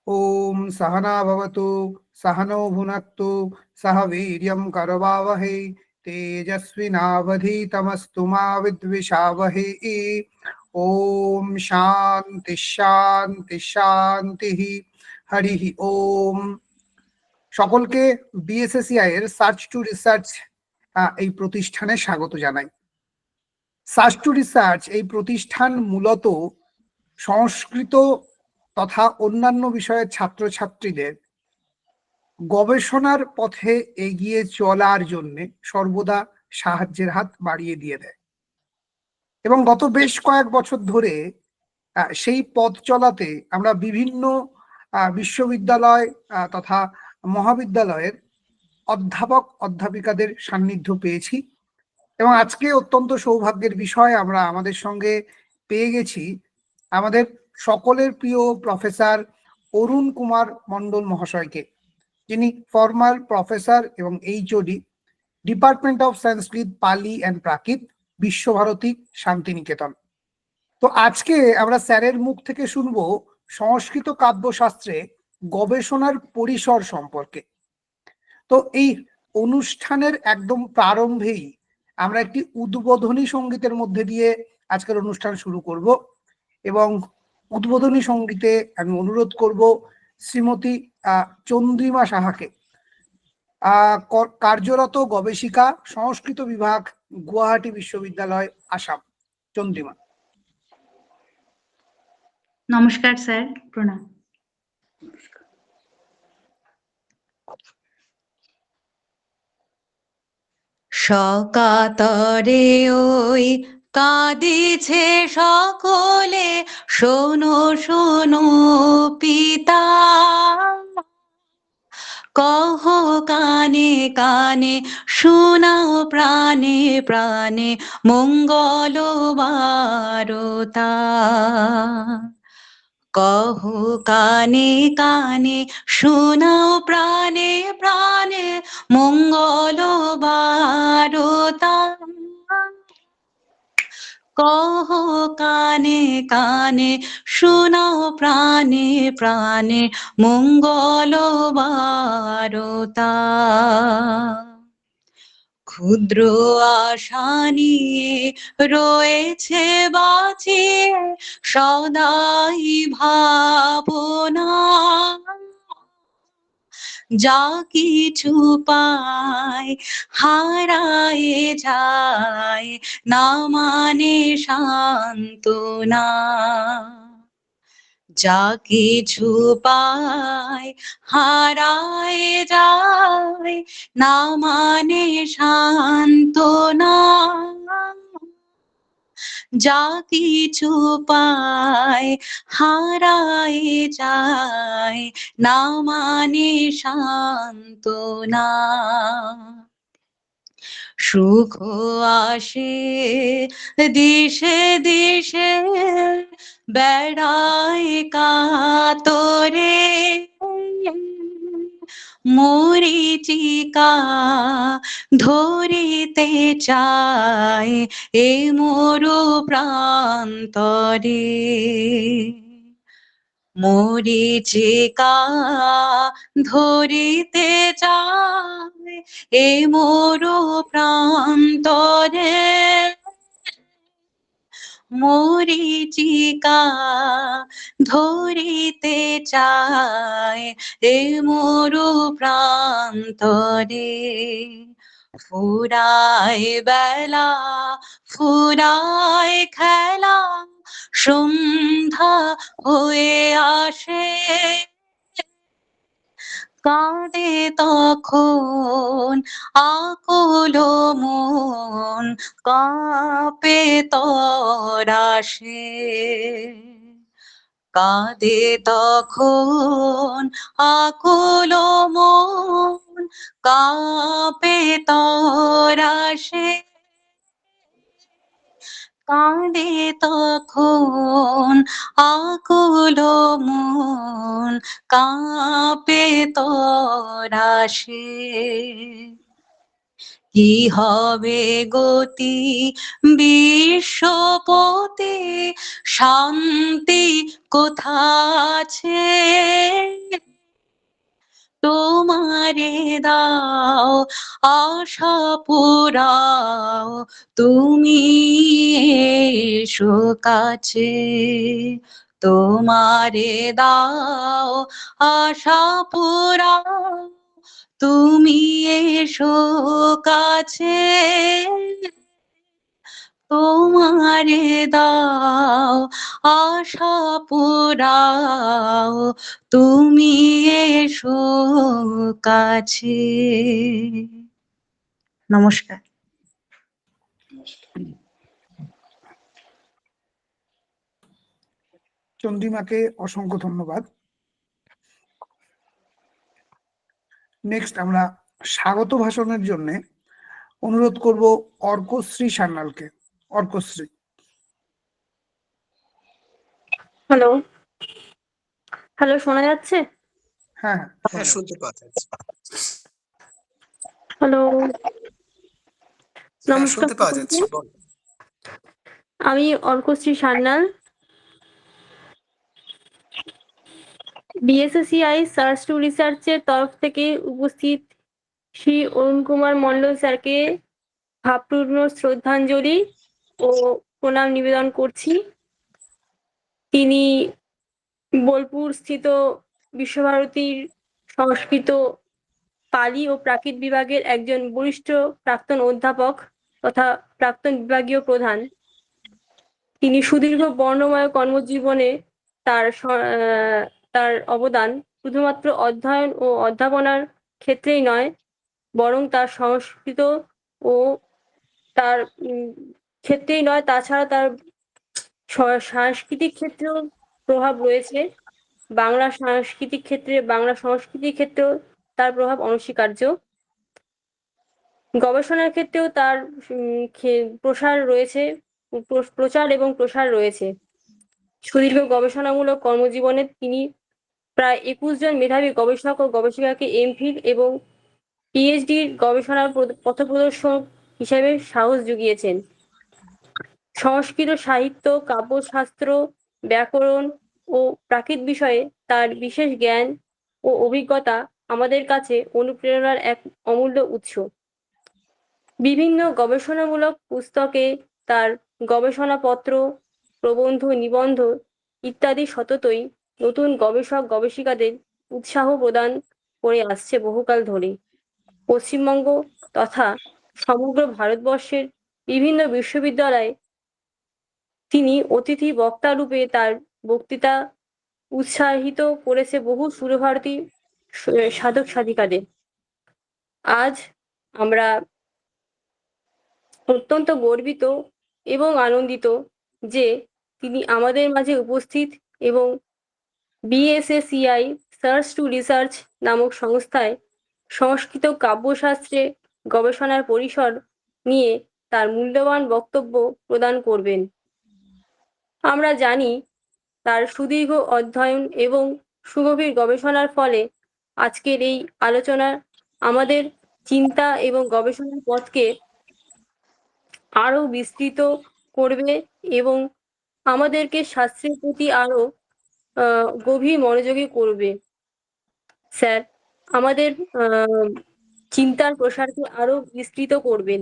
ओम सहना भवतु सहनौ भुनक्तु सह वीर्यं करवावहै तेजस्विनावधीतमस्तु मा विद्विषावहै। ओम शांति शांति शांति। हरि ओम। সকলকে বিএসএসিআই এর সার্চ টু রিসার্চ এই প্রতিষ্ঠানে স্বাগত জানাই। সার্চ টু রিসার্চ এই প্রতিষ্ঠান মূলত সংস্কৃত তথা অন্যান্য বিষয়ের ছাত্রছাত্রীদের গবেষণার পথে এগিয়ে চলার জন্য সর্বদা সাহায্যের হাত বাড়িয়ে দিয়ে দেয় এবং গত বেশ কয়েক বছর ধরে সেই পথ চলাতে আমরা বিভিন্ন বিশ্ববিদ্যালয় তথা মহাবিদ্যালয়ের অধ্যাপক অধ্যাপিকাদের সান্নিধ্য পেয়েছি এবং আজকে অত্যন্ত সৌভাগ্যের বিষয় আমরা আমাদের সঙ্গে পেয়ে গেছি আমাদের সকলের প্রিয় প্রফেসর অরুণ কুমার মণ্ডল মহাশয়কে, যিনি ফর্মার প্রফেসর এবং এইচওডি, ডিপার্টমেন্ট অফ সংস্কৃত, পালি অ্যান্ড প্রাকৃত, বিশ্বভারতী, শান্তিনিকেতন। তো আজকে আমরা স্যারের মুখ থেকে শুনবো সংস্কৃত কাব্যশাস্ত্রে গবেষণার পরিসর সম্পর্কে। তো এই অনুষ্ঠানের একদম প্রারম্ভেই আমরা একটি উদ্বোধনী সঙ্গীতের মধ্যে দিয়ে আজকের অনুষ্ঠান শুরু করব এবং উদ্বোধনী সঙ্গীতে আমি অনুরোধ করব শ্রীমতী চন্দ্রিমা সাহাকে, কার্যরত গবেষিকা, সংস্কৃত বিভাগ, গুয়াহাটি বিশ্ববিদ্যালয়, আসাম। চন্দ্রিমা। নমস্কার স্যার, প্রণাম। সকাতরে ওই কাঁদিছে সকলে, শোনো শোনো পিতা, কহ কানে কানে, শোনাও প্রাণে প্রাণে, মঙ্গল বারতা। কহ কানে কানে, শোনাও প্রাণে প্রাণে, মঙ্গল বারতা। কহ কানে কানে, শোনাও প্রাণে প্রাণে, মঙ্গল বারতা। ক্ষুদ্র আশা নিয়ে রয়েছে বাঁচিয়ে সদাই ভাবনা, যা কিছু পায় হারায়ে যায়, না মানে সান্ত্বনা। যা কিছু পায় হারায়ে যায়, না মানে সান্ত্বনা। যা কিছু পায় হারায়ে যায়, না মানে সান্ত্বনা। সুখ আসে দিশে দিশে, বেড়ায় কাতরে, মরীচিকা ধরিতে চায় এ মরু প্রান্তরে। মরীচিকা ধরিতে চায় এ মরু প্রান্তরে। মরীচিকা ধরিতে চায় এ মরু প্রান্তরে। ফুরায় বেলা ফুরায় খেলা, সন্ধ্যা হয়ে আসে, কাঁদে তখন আকুল মন, কাঁপে তরাসে। কাঁদে তখন আকুল মন, কাঁপে তরাসে। কাঁদে তখন আকুল মন, কাঁপে তরাসে। কি হবে গতি বিশ্বপতি, শান্তি কোথা আছে তোমারে দাও, আশা পুরাও তুমি এসো কাছে, তোমারে দাও আশা পুরাও তুমি এসো কাছে, তোমারে দাও আশা পুরাও তুমি এসো কাছে। নমস্কার। চন্দ্রিমাকে অসংখ্য ধন্যবাদ। নেক্সট আমরা স্বাগত ভাষণের জন্য অনুরোধ করব অর্কশ্রী সান্যালকে। অর্কশ্রী। হ্যালো হ্যালো, শোনা যাচ্ছে? হ্যাঁ হ্যাঁ, শুনতে পাওয়া যাচ্ছে। হ্যালো, হ্যাঁ, নমস্কার। শুনতে পাওয়া যাচ্ছে। বলো। আমি অর্কশ্রী সান্যাল, বিএসএসিআই সার্চ টু রিসার্চের তরফ থেকে উপস্থিত শ্রী অরুণ কুমার মণ্ডল স্যারকে ভাবপূর্ণ শ্রদ্ধাঞ্জলি ও প্রণাম নিবেদন করছি। তিনি বোলপুর স্থিত বিশ্বভারতীর সংস্কৃত, পালি ও প্রাকৃত বিভাগের একজন বরিষ্ঠ প্রাক্তন অধ্যাপক তথা প্রাক্তন বিভাগীয় প্রধান। তিনি সুদীর্ঘ বর্ণময় কর্মজীবনে তার অবদান শুধুমাত্র অধ্যয়ন ও অধ্যাপনার ক্ষেত্রেই নয়, বরং তার সংস্কৃত ও তার ক্ষেত্রেই নয়, তাছাড়া তার সাংস্কৃতিক ক্ষেত্রেও প্রভাব রয়েছে। বাংলা সংস্কৃতির ক্ষেত্রেও তার প্রভাব অনস্বীকার্য। গবেষণার ক্ষেত্রেও তার প্রচার এবং প্রসার রয়েছে। সুদীর্ঘ গবেষণামূলক কর্মজীবনে তিনি প্রায় 21 জন মেধাবী গবেষক ও গবেষিকাকে এমফিল এবং পিএইচডির গবেষণার পথপ্রদর্শক হিসেবে সাহস জুগিয়েছেন। সংস্কৃত সাহিত্য, কাব্যশাস্ত্র, ব্যাকরণ ও প্রাকৃত বিষয়ে তার বিশেষ জ্ঞান ও অভিজ্ঞতা আমাদের কাছে অনুপ্রেরণার এক অমূল্য উৎস। বিভিন্ন গবেষণামূলক পুস্তকে তার গবেষণাপত্র, প্রবন্ধ, নিবন্ধ ইত্যাদি সততই নতুন গবেষক গবেষিকাদের উৎসাহ প্রদান করে আসছে বহুকাল ধরে। পশ্চিমবঙ্গ তথা সমগ্র ভারতবর্ষের বিভিন্ন বিশ্ববিদ্যালয়ে তিনি অতিথি বক্তা রূপে তার বক্তৃতা উৎসাহিত করেছে বহু সুরভারতী সাধক সাধিকাদের। আজ আমরা অত্যন্ত গর্বিত এবং আনন্দিত যে তিনি আমাদের মাঝে উপস্থিত এবং বিএসএসিআই সার্চ টু রিসার্চ নামক সংস্থায় সংস্কৃত কাব্যশাস্ত্রে গবেষণার পরিসর নিয়ে তার মূল্যবান বক্তব্য প্রদান করবেন। আমরা জানি তার সুদীর্ঘ অধ্যয়ন এবং সুগভীর গবেষণার ফলে আজকের এই আলোচনা আমাদের চিন্তা এবং গবেষণার পথকে আরো বিস্তৃত করবে এবং আমাদেরকে শাস্ত্রের প্রতি আরো গভীর মনোযোগী করবে। স্যার আমাদের চিন্তার প্রসারকে আরো বিস্তৃত করবেন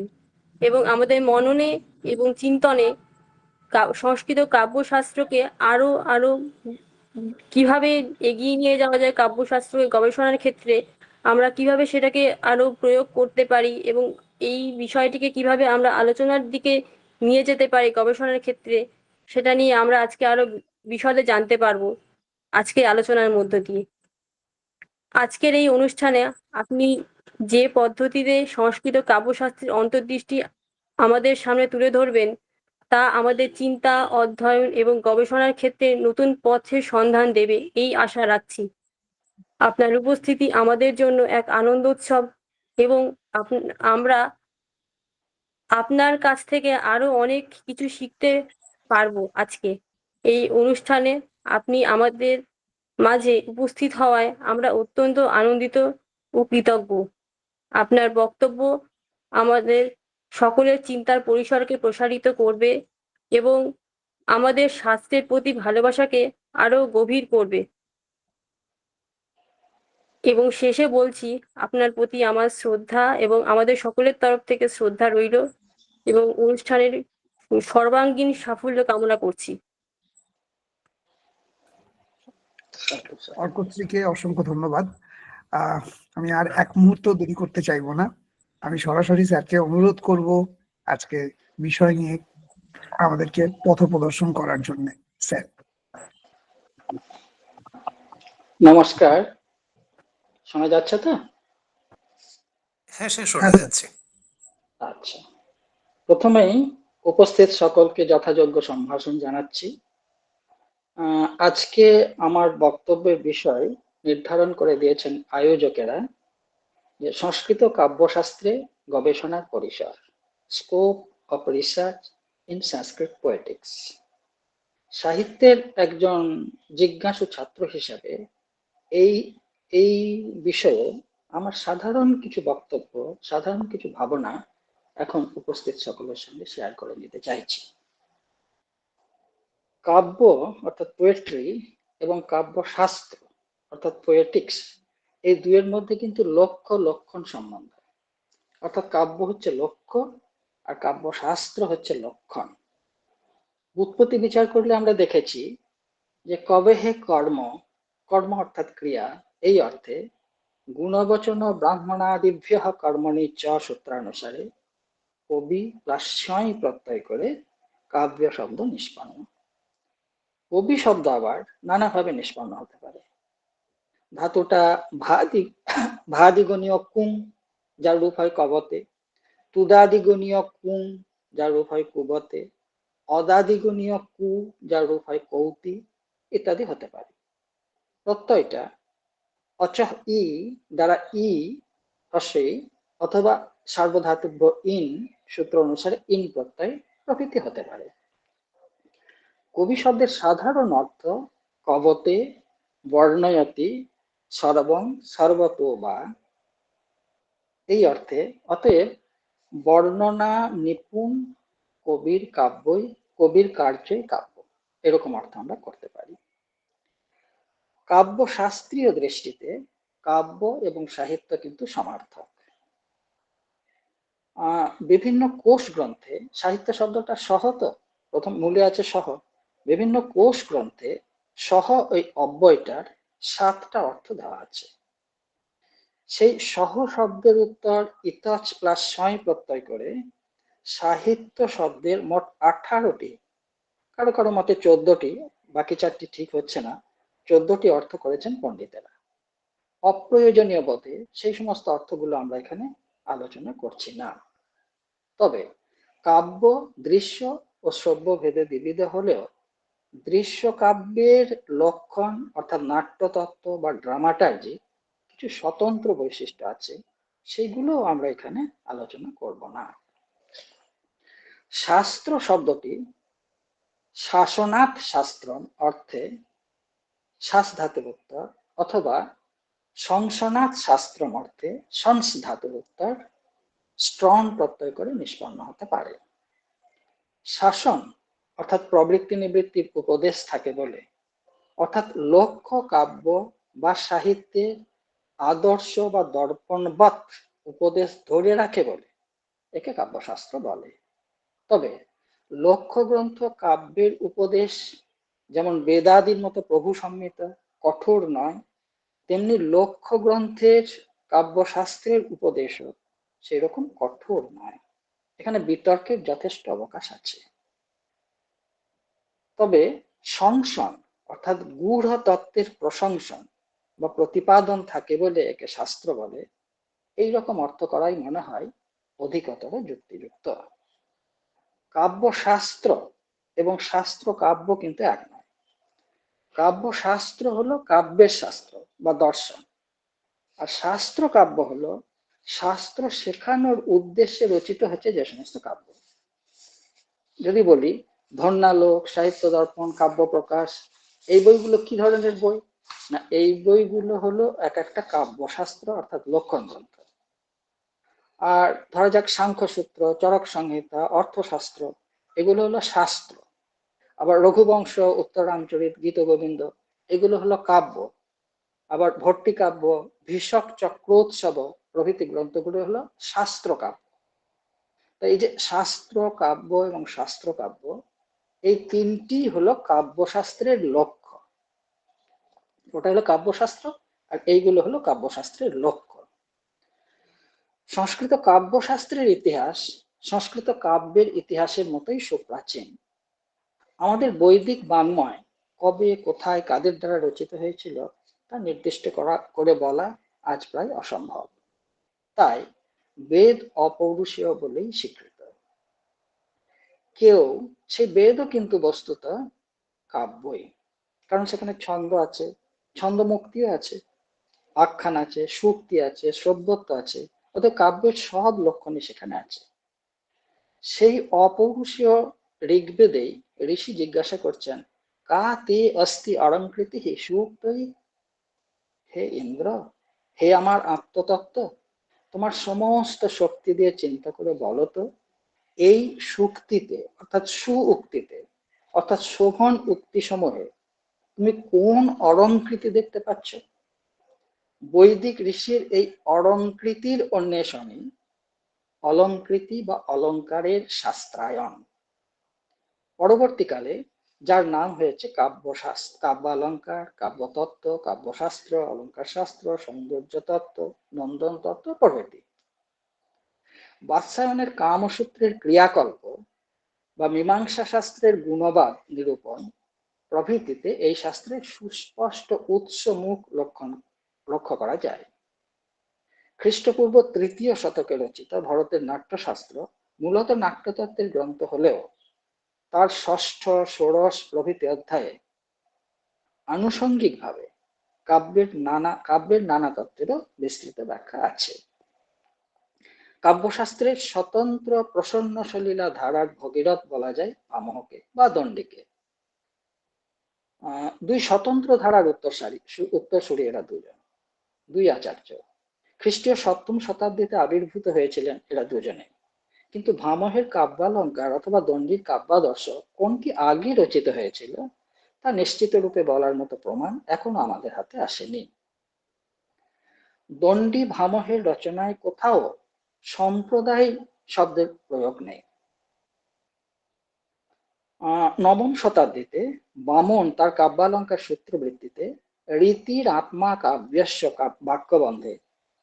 এবং আমাদের মননে এবং চিন্তনে সংস্কৃত কাব্যশাস্ত্রকে আরো আরো কিভাবে এগিয়ে নিয়ে যাওয়া যায়, কাব্যশাস্ত্রকে গবেষণার ক্ষেত্রে আমরা কিভাবে সেটাকে আরো প্রয়োগ করতে পারি এবং এই বিষয়টিকে কিভাবে আমরা আলোচনার দিকে নিয়ে যেতে পারি গবেষণার ক্ষেত্রে, সেটা নিয়ে আমরা আজকে আরো বিশদে জানতে পারবো আজকের আলোচনার মধ্য দিয়ে। আজকের এই অনুষ্ঠানে আপনি যে পদ্ধতিতে সংস্কৃত কাব্যশাস্ত্রের অন্তর্দৃষ্টি আমাদের সামনে তুলে ধরবেন তা আমাদের চিন্তা, অধ্যয়ন এবং গবেষণার ক্ষেত্রে নতুন পথের সন্ধান দেবে এই আশা রাখছি। আপনার উপস্থিতি আমাদের জন্য এক আনন্দোৎসব এবং আমরা আপনার কাছ থেকে আরো অনেক কিছু শিখতে পারবো। আজকে এই অনুষ্ঠানে আপনি আমাদের মাঝে উপস্থিত হওয়ায় আমরা অত্যন্ত আনন্দিত ও কৃতজ্ঞ। আপনার বক্তব্য আমাদের সকলের চিন্তার পরিসরকে প্রসারিত করবে এবং আমাদের শাস্ত্রের প্রতি ভালোবাসাকে আরো গভীর করবে। এবং শেষে বলছি, আপনার প্রতি আমার শ্রদ্ধা এবং আমাদের সকলের তরফ থেকে শ্রদ্ধা রইল এবং অনুষ্ঠানের সর্বাঙ্গীন সাফল্য কামনা করছি। অর্কশ্রীকে অসংখ্য ধন্যবাদ। আমি আর এক মুহূর্ত দেরি করতে চাইবো না, আমি সরাসরি স্যারকে অনুরোধ করব আজকে বিষয় নিয়ে আমাদেরকে পথ প্রদর্শন করার জন্য। স্যার। নমস্কার, শোনা যাচ্ছে তো? হ্যাঁ, সে শোনা যাচ্ছে। আচ্ছা, প্রথমেই উপস্থিত সকলকে যথাযোগ্য সম্ভাষণ জানাচ্ছি। আজকে আমার বক্তব্যের বিষয় নির্ধারণ করে দিয়েছেন আয়োজকেরা, যে সংস্কৃত কাব্যশাস্ত্রে গবেষণার পরিসর, scope of research in Sanskrit Poetics. সাহিত্যের একজন জিজ্ঞাসু ছাত্র হিসাবে এই এই বিষয়ে আমার সাধারণ কিছু বক্তব্য, সাধারণ কিছু ভাবনা এখন উপস্থিত সকলের সঙ্গে শেয়ার করে নিতে চাইছি। কাব্য অর্থাৎ পোয়েট্রি এবং কাব্য শাস্ত্র অর্থাৎ পোয়েটিক্স, এই দুয়ের মধ্যে কিন্তু লক্ষ্য লক্ষণ সম্বন্ধ। অর্থাৎ কাব্য হচ্ছে লক্ষ্য আর কাব্য শাস্ত্র হচ্ছে লক্ষণ। উৎপত্তি বিচার করলে আমরা দেখেছি যে কবে হে কর্ম, কর্ম অর্থাৎ ক্রিয়া, এই অর্থে গুণবচন ব্রাহ্মণাদিভ্য কর্মণি চ সূত্রানুসারে কবি প্লাস্যই প্রত্যয় করে কাব্য শব্দ নিষ্পন্ন। কবি শব্দ আবার নানাভাবে নিষ্পন্ন হতে পারে। ধাতুটা ভাদিগণীয় কুং, যার রূপ হয় কবতে, তুদাদিগণীয় কুং, যার রূপ হয় কুবতে, অদাদিগণীয় কু, যার রূপ হয় কৌতি ইত্যাদি হতে পারে। প্রত্যয়টা অচহ ই দ্বারা ই হস্যই অথবা সার্বধাতুব্য ইন সূত্র অনুসারে ইন প্রত্যয় প্রভৃতি হতে পারে। কবি শব্দের সাধারণ অর্থ কবতে, বর্ণয়তি, সর্বং, সর্বতো বা, এই অর্থে। অতএব বর্ণনা নিপুণ কবির কাব্যই, কবির কার্যই কাব্য, এরকম অর্থ আমরা করতে পারি। কাব্য শাস্ত্রীয় দৃষ্টিতে কাব্য এবং সাহিত্য কিন্তু সমার্থক। বিভিন্ন কোষ গ্রন্থে, সাহিত্য শব্দটা সহ, তো প্রথম মূলে আছে সহ, বিভিন্ন কোষ গ্রন্থে সহ ওই অব্যয়টার 7টা অর্থ দেওয়া আছে। সেই সহ শব্দের উত্তর ইতচ প্লাস সয় প্রত্যয় করে সাহিত্য শব্দের মোট 18টি, কারো কারো মতে 14টি, বাকি 4টি ঠিক হচ্ছে না, 14টি অর্থ করেছেন পণ্ডিতেরা। অপ্রয়োজনীয় বোধে সেই সমস্ত অর্থগুলো আমরা এখানে আলোচনা করছি না। তবে কাব্য দৃশ্য ও শ্রব্য ভেদে দ্বিবিধ হলেও দৃশ্য কাব্যের লক্ষণ অর্থাৎ নাট্যতত্ত্ব বা ড্রামাটার্জি কিছু স্বতন্ত্র বৈশিষ্ট্য আছে, সেইগুলো আমরা এখানে আলোচনা করব না। শাস্ত্র শব্দটি শাসনাৎ শাস্ত্রম অর্থে শাস ধাতুর উত্তর, অথবা সংসনাৎ শাস্ত্রম অর্থে সংস ধাতুর উত্তর স্ট্রং প্রত্যয় করে নিষ্পন্ন হতে পারে। শাসন অর্থাৎ প্রবৃত্তি নিবৃত্তির উপদেশ থাকে বলে, অর্থাৎ লক্ষ্য কাব্য বা সাহিত্যের আদর্শ বা দর্পণবৎ উপদেশ ধরে রাখে বলে একে কাব্যশাস্ত্র বলে। তবে লক্ষ্য গ্রন্থ কাব্যের উপদেশ যেমন বেদাদির মতো প্রভু সম্মিত কঠোর নয়, তেমনি লক্ষ্য গ্রন্থের কাব্যশাস্ত্রের উপদেশও সেরকম কঠোর নয়। এখানে বিতর্কের যথেষ্ট অবকাশ আছে। তবে সংসন অর্থাৎ গূঢ় তত্ত্বের প্রশংসন বা প্রতিপাদন থাকে বলে একে শাস্ত্র বলে, এইরকম অর্থ করাই মনে হয় অধিকতর যুক্তিযুক্ত। কাব্যশাস্ত্র এবং শাস্ত্র কাব্য কিন্তু এক নয়। কাব্যশাস্ত্র হলো কাব্যের শাস্ত্র বা দর্শন, আর শাস্ত্র কাব্য হলো শাস্ত্র শেখানোর উদ্দেশ্যে রচিত হচ্ছে যে সমস্ত কাব্য। যদি বলি ধন্যালোক, সাহিত্য দর্পণ, কাব্য প্রকাশ, এই বইগুলো কি ধরনের বই? না, এই বইগুলো হলো এক একটা কাব্যশাস্ত্র অর্থাৎ লক্ষণ গ্রন্থ। আর ধরা যাক সাংখ্যসূত্র, চরক সংহিতা, অর্থশাস্ত্র, এগুলো হলো শাস্ত্র। আবার রঘুবংশ, উত্তরাঞ্চরিত, গীত গোবিন্দ, এগুলো হলো কাব্য। আবার ভট্টি কাব্য, ভীষক চক্রোৎসব প্রভৃতি গ্রন্থগুলো হলো শাস্ত্র কাব্য। এই যে শাস্ত্র কাব্য এবং শাস্ত্র কাব্য, এই তিনটি হলো কাব্যশাস্ত্রের লক্ষ্য। ওটা হলো কাব্যশাস্ত্র, আর এইগুলো হলো কাব্যশাস্ত্রের লক্ষ্য। সংস্কৃত কাব্যশাস্ত্রের ইতিহাস সংস্কৃত কাব্যের ইতিহাসের মতোই সুপ্রাচীন। আমাদের বৈদিক বাংময় কবে, কোথায়, কাদের দ্বারা রচিত হয়েছিল তা নির্দিষ্ট করে বলা আজ প্রায় অসম্ভব। তাই বেদ অপৌরুষীয় বলেই স্বীকৃত। কেউ সেই বেদও কিন্তু বস্তুত কাব্যই, কারণ সেখানে ছন্দ আছে, ছন্দ মুক্তিও আছে, আখ্যান আছে, সূক্তি আছে, শ্রব্যত্ব আছে, অর্থাৎ কাব্যের সব লক্ষণই সেখানে আছে। সেই অপৌরুষীয় ঋগ্বেদেই ঋষি জিজ্ঞাসা করছেন, কা তে অস্তি অলঙ্কৃতি হি সূক্তই, হে ইন্দ্র, হে আমার আত্মতত্ত্ব, তোমার সমস্ত শক্তি দিয়ে চিন্তা করে বলো তো, এই সূক্তিতে অর্থাৎ সুউক্তিতে অর্থাৎ শোভন উক্তি সমূহে তুমি কোন অলঙ্কৃতি দেখতে পাচ্ছ? বৈদিক ঋষির এই অলঙ্কৃতির অন্বেষণই অলঙ্কৃতি বা অলঙ্কারের শাস্ত্রায়ন। পরবর্তীকালে যার নাম হয়েছে কাব্যশাস্ত্র, কাব্যালঙ্কার, কাব্যতত্ত্ব, কাব্যশাস্ত্র, অলঙ্কার শাস্ত্র, সৌন্দর্য তত্ত্ব, নন্দন তত্ত্ব প্রভৃতি। বাৎসায়নের কামসূত্রের ক্রিয়াকল্প বা মীমাংসা শাস্ত্রের গুণবাদ নিরূপণ প্রভৃতিতে এই শাস্ত্রের সুস্পষ্ট উৎসমুখ লক্ষ্য করা যায়। খ্রিস্টপূর্ব ৩য় শতকে রচিত ভরতের নাট্যশাস্ত্র মূলত নাট্যতত্ত্বের গ্রন্থ হলেও তার ষষ্ঠ, ষোড়শ প্রভৃতি অধ্যায়ে আনুষঙ্গিকভাবে কাব্যের নানা তত্ত্বেরও বিস্তৃত ব্যাখ্যা আছে। কাব্যশাস্ত্রের স্বতন্ত্র প্রসন্ন সলীলা ধারার ভগীরথ বলা যায় ভামহকে বা দণ্ডিকে। দুই স্বতন্ত্র ধারার উত্তরসূরি এরা দুই আচার্য। খ্রিস্টীয় ৭ম শতাব্দীতে আবির্ভূত হয়েছিলেন এরা দুজনে। কিন্তু ভামহের কাব্যালঙ্কার অথবা দণ্ডির কাব্যাদর্শ কোনটি আগে রচিত হয়েছিল তা নিশ্চিত রূপে বলার মতো প্রমাণ এখনো আমাদের হাতে আসেনি। দণ্ডী ভামহের রচনায় কোথাও সম্প্রদায় শব্দের প্রয়োগ নেই। ৯ম শতাব্দীতে বামন তার কাব্যালঙ্কার সূত্রবৃত্তিতে রীতির আত্মা কাব্যস্য বাক্যবন্ধে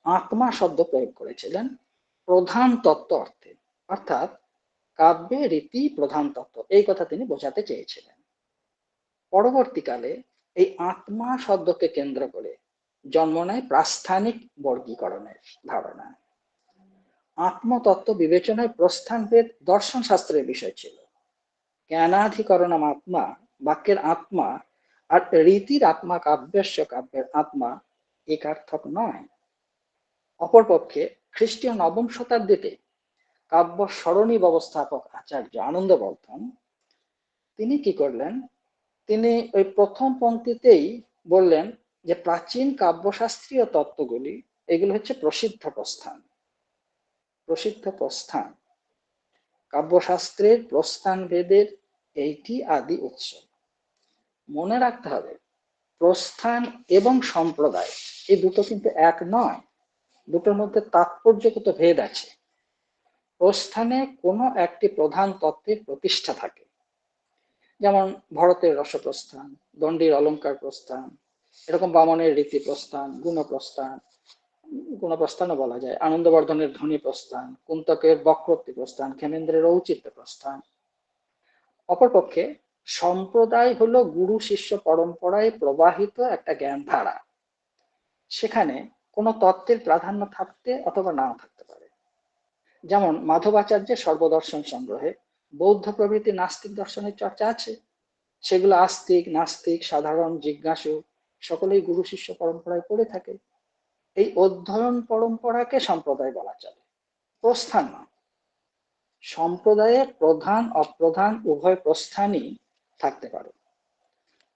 আত্মা শব্দ প্রয়োগ করেছিলেন প্রধান তত্ত্ব অর্থে, অর্থাৎ কাব্যে রীতি প্রধান তত্ত্ব, এই কথা তিনি বোঝাতে চেয়েছিলেন। পরবর্তীকালে এই আত্মা শব্দকে কেন্দ্র করে জন্ম নেয় প্রাস্থানিক বর্গীকরণের ধারণা। আত্মতত্ত্ব বিবেচনায় প্রস্থানভেদ দর্শন শাস্ত্রের বিষয় ছিল। জ্ঞানাধিকরণম আত্মা বাক্যের আত্মা আর রীতির আত্মা কাব্যস্য কাব্যের আত্মা একার্থক নয়। অপরপক্ষে খ্রিস্টীয় ৯ম শতাব্দীতে কাব্য সরণী ব্যবস্থাপক আচার্য আনন্দবর্ধন তিনি কি করলেন, তিনি ওই প্রথম পংক্তিতেই বললেন যে প্রাচীন কাব্যশাস্ত্রীয় তত্ত্বগুলি এগুলো হচ্ছে প্রসিদ্ধ প্রস্থান। প্রসিদ্ধ প্রস্থান কাব্যশাস্ত্রের প্রস্থান ভেদের এইটি আদি উৎস। মনে রাখতে হবে প্রস্থান এবং সম্প্রদায় এই দুটো কিন্তু এক নয়, দুটোর মধ্যে তাৎপর্যগত ভেদ আছে। প্রস্থানে কোনো একটি প্রধান তত্ত্বের প্রতিষ্ঠা থাকে, যেমন ভরতের রসপ্রস্থান, দণ্ডির অলঙ্কার প্রস্থান, এরকম বামনের রীতি প্রস্থান, গুণপ্রস্থানও বলা যায়, আনন্দবর্ধনের ধ্বনি প্রস্থান, কুন্তকের বক্রোক্তি প্রস্থান, ক্ষেমেন্দ্রের ঔচিত্য প্রস্থান। অপরপক্ষে সম্প্রদায় হলো গুরু শিষ্য পরম্পরায় প্রবাহিত একটা জ্ঞান ধারা, সেখানে কোনো তত্ত্বের প্রাধান্য থাকতে অথবা নাও থাকতে পারে। যেমন মাধবাচার্যের সর্বদর্শন সংগ্রহে বৌদ্ধ প্রভৃতি নাস্তিক দর্শনের চর্চা আছে, সেগুলো আস্তিক, নাস্তিক, সাধারণ, জিজ্ঞাসু সকলেই গুরু শিষ্য পরম্পরায় পড়ে থাকে। এই অধ্যয়ন পরম্পরাকে সম্প্রদায় বলা চলে, প্রস্থান নয়। সম্প্রদায়ে প্রধান অপ্রধান উভয় প্রস্থানই থাকতে পারে।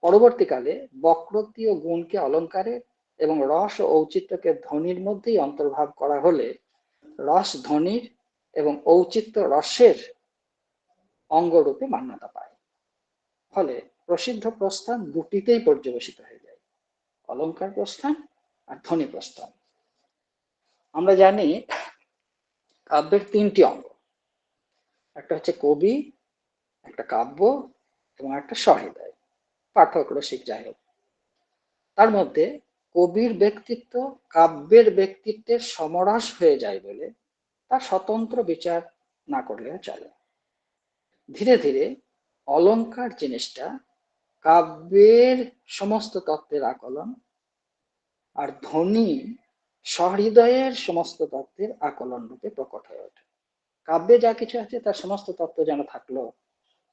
পরবর্তীকালে বক্রোক্তি ও গুণকে অলঙ্কারে এবং রস ও ঔচিত্যকে ধ্বনির মধ্যেই অন্তর্ভাব করা হলে রস ধ্বনির এবং ঔচিত্য রসের অঙ্গরূপে মান্যতা পায়। ফলে প্রসিদ্ধ প্রস্থান দুটিতেই পর্যবেসিত হয়ে যায়, অলঙ্কার প্রস্থান আর ধ্বনি প্রস্থান। আমরা জানি কাব্যের তিনটি অঙ্গ, একটা হচ্ছে কবি, একটা কাব্য এবং একটা সহৃদয়, পাঠক রসিক যাই হোক। তার মধ্যে কবির ব্যক্তিত্ব কাব্যের ব্যক্তিত্বের সমরস হয়ে যায় বলে তার স্বতন্ত্র বিচার না করলেও চলে। ধীরে ধীরে অলঙ্কার জিনিসটা কাব্যের সমস্ত তত্ত্বের আকলন, আর ধ্বনি সহৃদয়ের সমস্ত তত্ত্বের আকলন রূপে প্রকট হয়ে ওঠে। কাব্যে যা কিছু আছে তার সমস্ত তত্ত্ব যেন থাকলো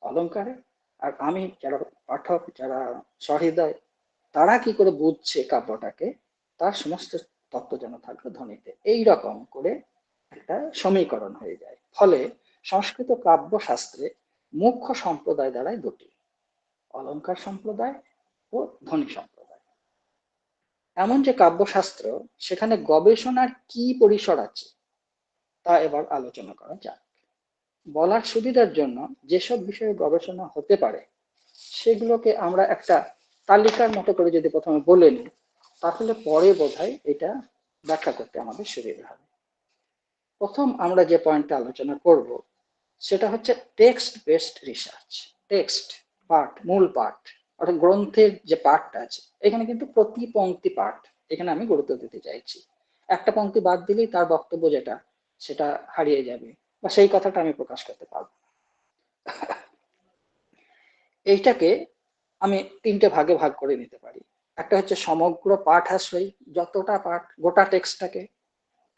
অলঙ্কারে, আর আমি যারা পাঠক, যারা সহৃদয়, তারা কি করে বুঝছে কাব্যটাকে, তার সমস্ত তত্ত্ব যেন থাকলো ধ্বনিতে। এই রকম করে একটা সমীকরণ হয়ে যায়। ফলে সংস্কৃত কাব্য শাস্ত্রে মুখ্য সম্প্রদায় দাঁড়ায় দুটি, অলঙ্কার সম্প্রদায় ও ধ্বনি সম্প্রদায়। এমন যে কাব্যশাস্ত্র, সেখানে গবেষণার কি পরিসর আছে তা এবার আলোচনা করা যাক। বলার সুবিধার জন্য যেসব বিষয়ে গবেষণা হতে পারে সেগুলোকে আমরা একটা তালিকার মতো করে যদি প্রথমে বলে নিই, তাহলে পরে বোধহয় এটা ব্যাখ্যা করতে আমাদের সুবিধা হবে। প্রথম আমরা যে পয়েন্টটা আলোচনা করব সেটা হচ্ছে টেক্সট বেসড রিসার্চ। টেক্সট পাঠ, মূল পাঠ, অর্থাৎ গ্রন্থের যে পাঠটা আছে, এখানে কিন্তু প্রতি পংক্তি পাঠ এখানে আমি গুরুত্ব দিতে চাইছি। একটা পংক্তি বাদ দিলেই তার বক্তব্য যেটা সেটা হারিয়ে যাবে, বা সেই কথাটা আমি প্রকাশ করতে পারবো। এইটাকে আমি তিনটে ভাগে ভাগ করে নিতে পারি। একটা হচ্ছে সমগ্র পাঠ আশ্রয়ী, যতটা পাঠ গোটা টেক্সটটাকে,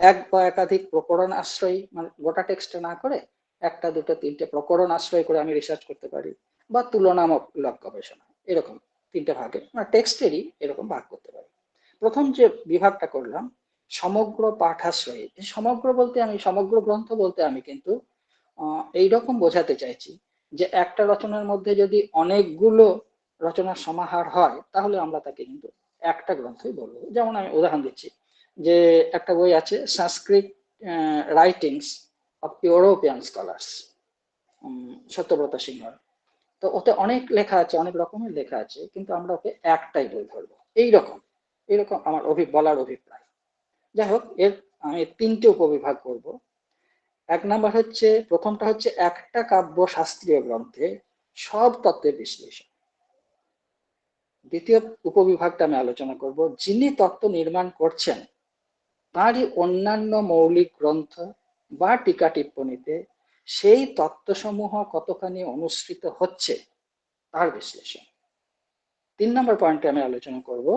এক বা একাধিক প্রকরণ আশ্রয়ী, মানে গোটা টেক্সটটা না করে একটা দুটো তিনটে প্রকরণ আশ্রয় করে আমি রিসার্চ করতে পারি, বা তুলনামূলক গবেষণা, এরকম তিনটে ভাগে মানে টেক্সটেরই এরকম ভাগ করতে পারি। প্রথম যে বিভাগটা করলাম সমগ্র পাঠাশ্রয়ী, সমগ্র বলতে আমি সমগ্র গ্রন্থ বলতে আমি কিন্তু এইরকম বোঝাতে চাইছি যে একটা রচনার মধ্যে যদি অনেকগুলো রচনার সমাহার হয় তাহলে আমরা তাকে কিন্তু একটা গ্রন্থই বলবো। যেমন আমি উদাহরণ দিচ্ছি যে একটা বই আছে Sanskrit writings of European scholars, Satyabrata সিংহর। তো ওতে অনেক লেখা আছে, অনেক রকমের লেখা আছে, কিন্তু আমরা ওকে একটাই বই ধরবো। এইরকম আমার বলার অভিপ্রায়। যাই হোক, এর আমি তিনটে উপবিভাগ করব। এক নাম্বার হচ্ছে, প্রথমটা হচ্ছে একটা কাব্য শাস্ত্রীয় গ্রন্থে সব তত্ত্বের বিশ্লেষণ। দ্বিতীয় উপবিভাগটা আমি আলোচনা করব যিনি তত্ত্ব নির্মাণ করছেন তারই অন্যান্য মৌলিক গ্রন্থ বা টিকা টিপ্পণীতে সেই তত্ত্বসমূহ কতখানি অনুসৃত হচ্ছে তার বিশ্লেষণ। 3 নম্বর পয়েন্টে আমি আলোচনা করব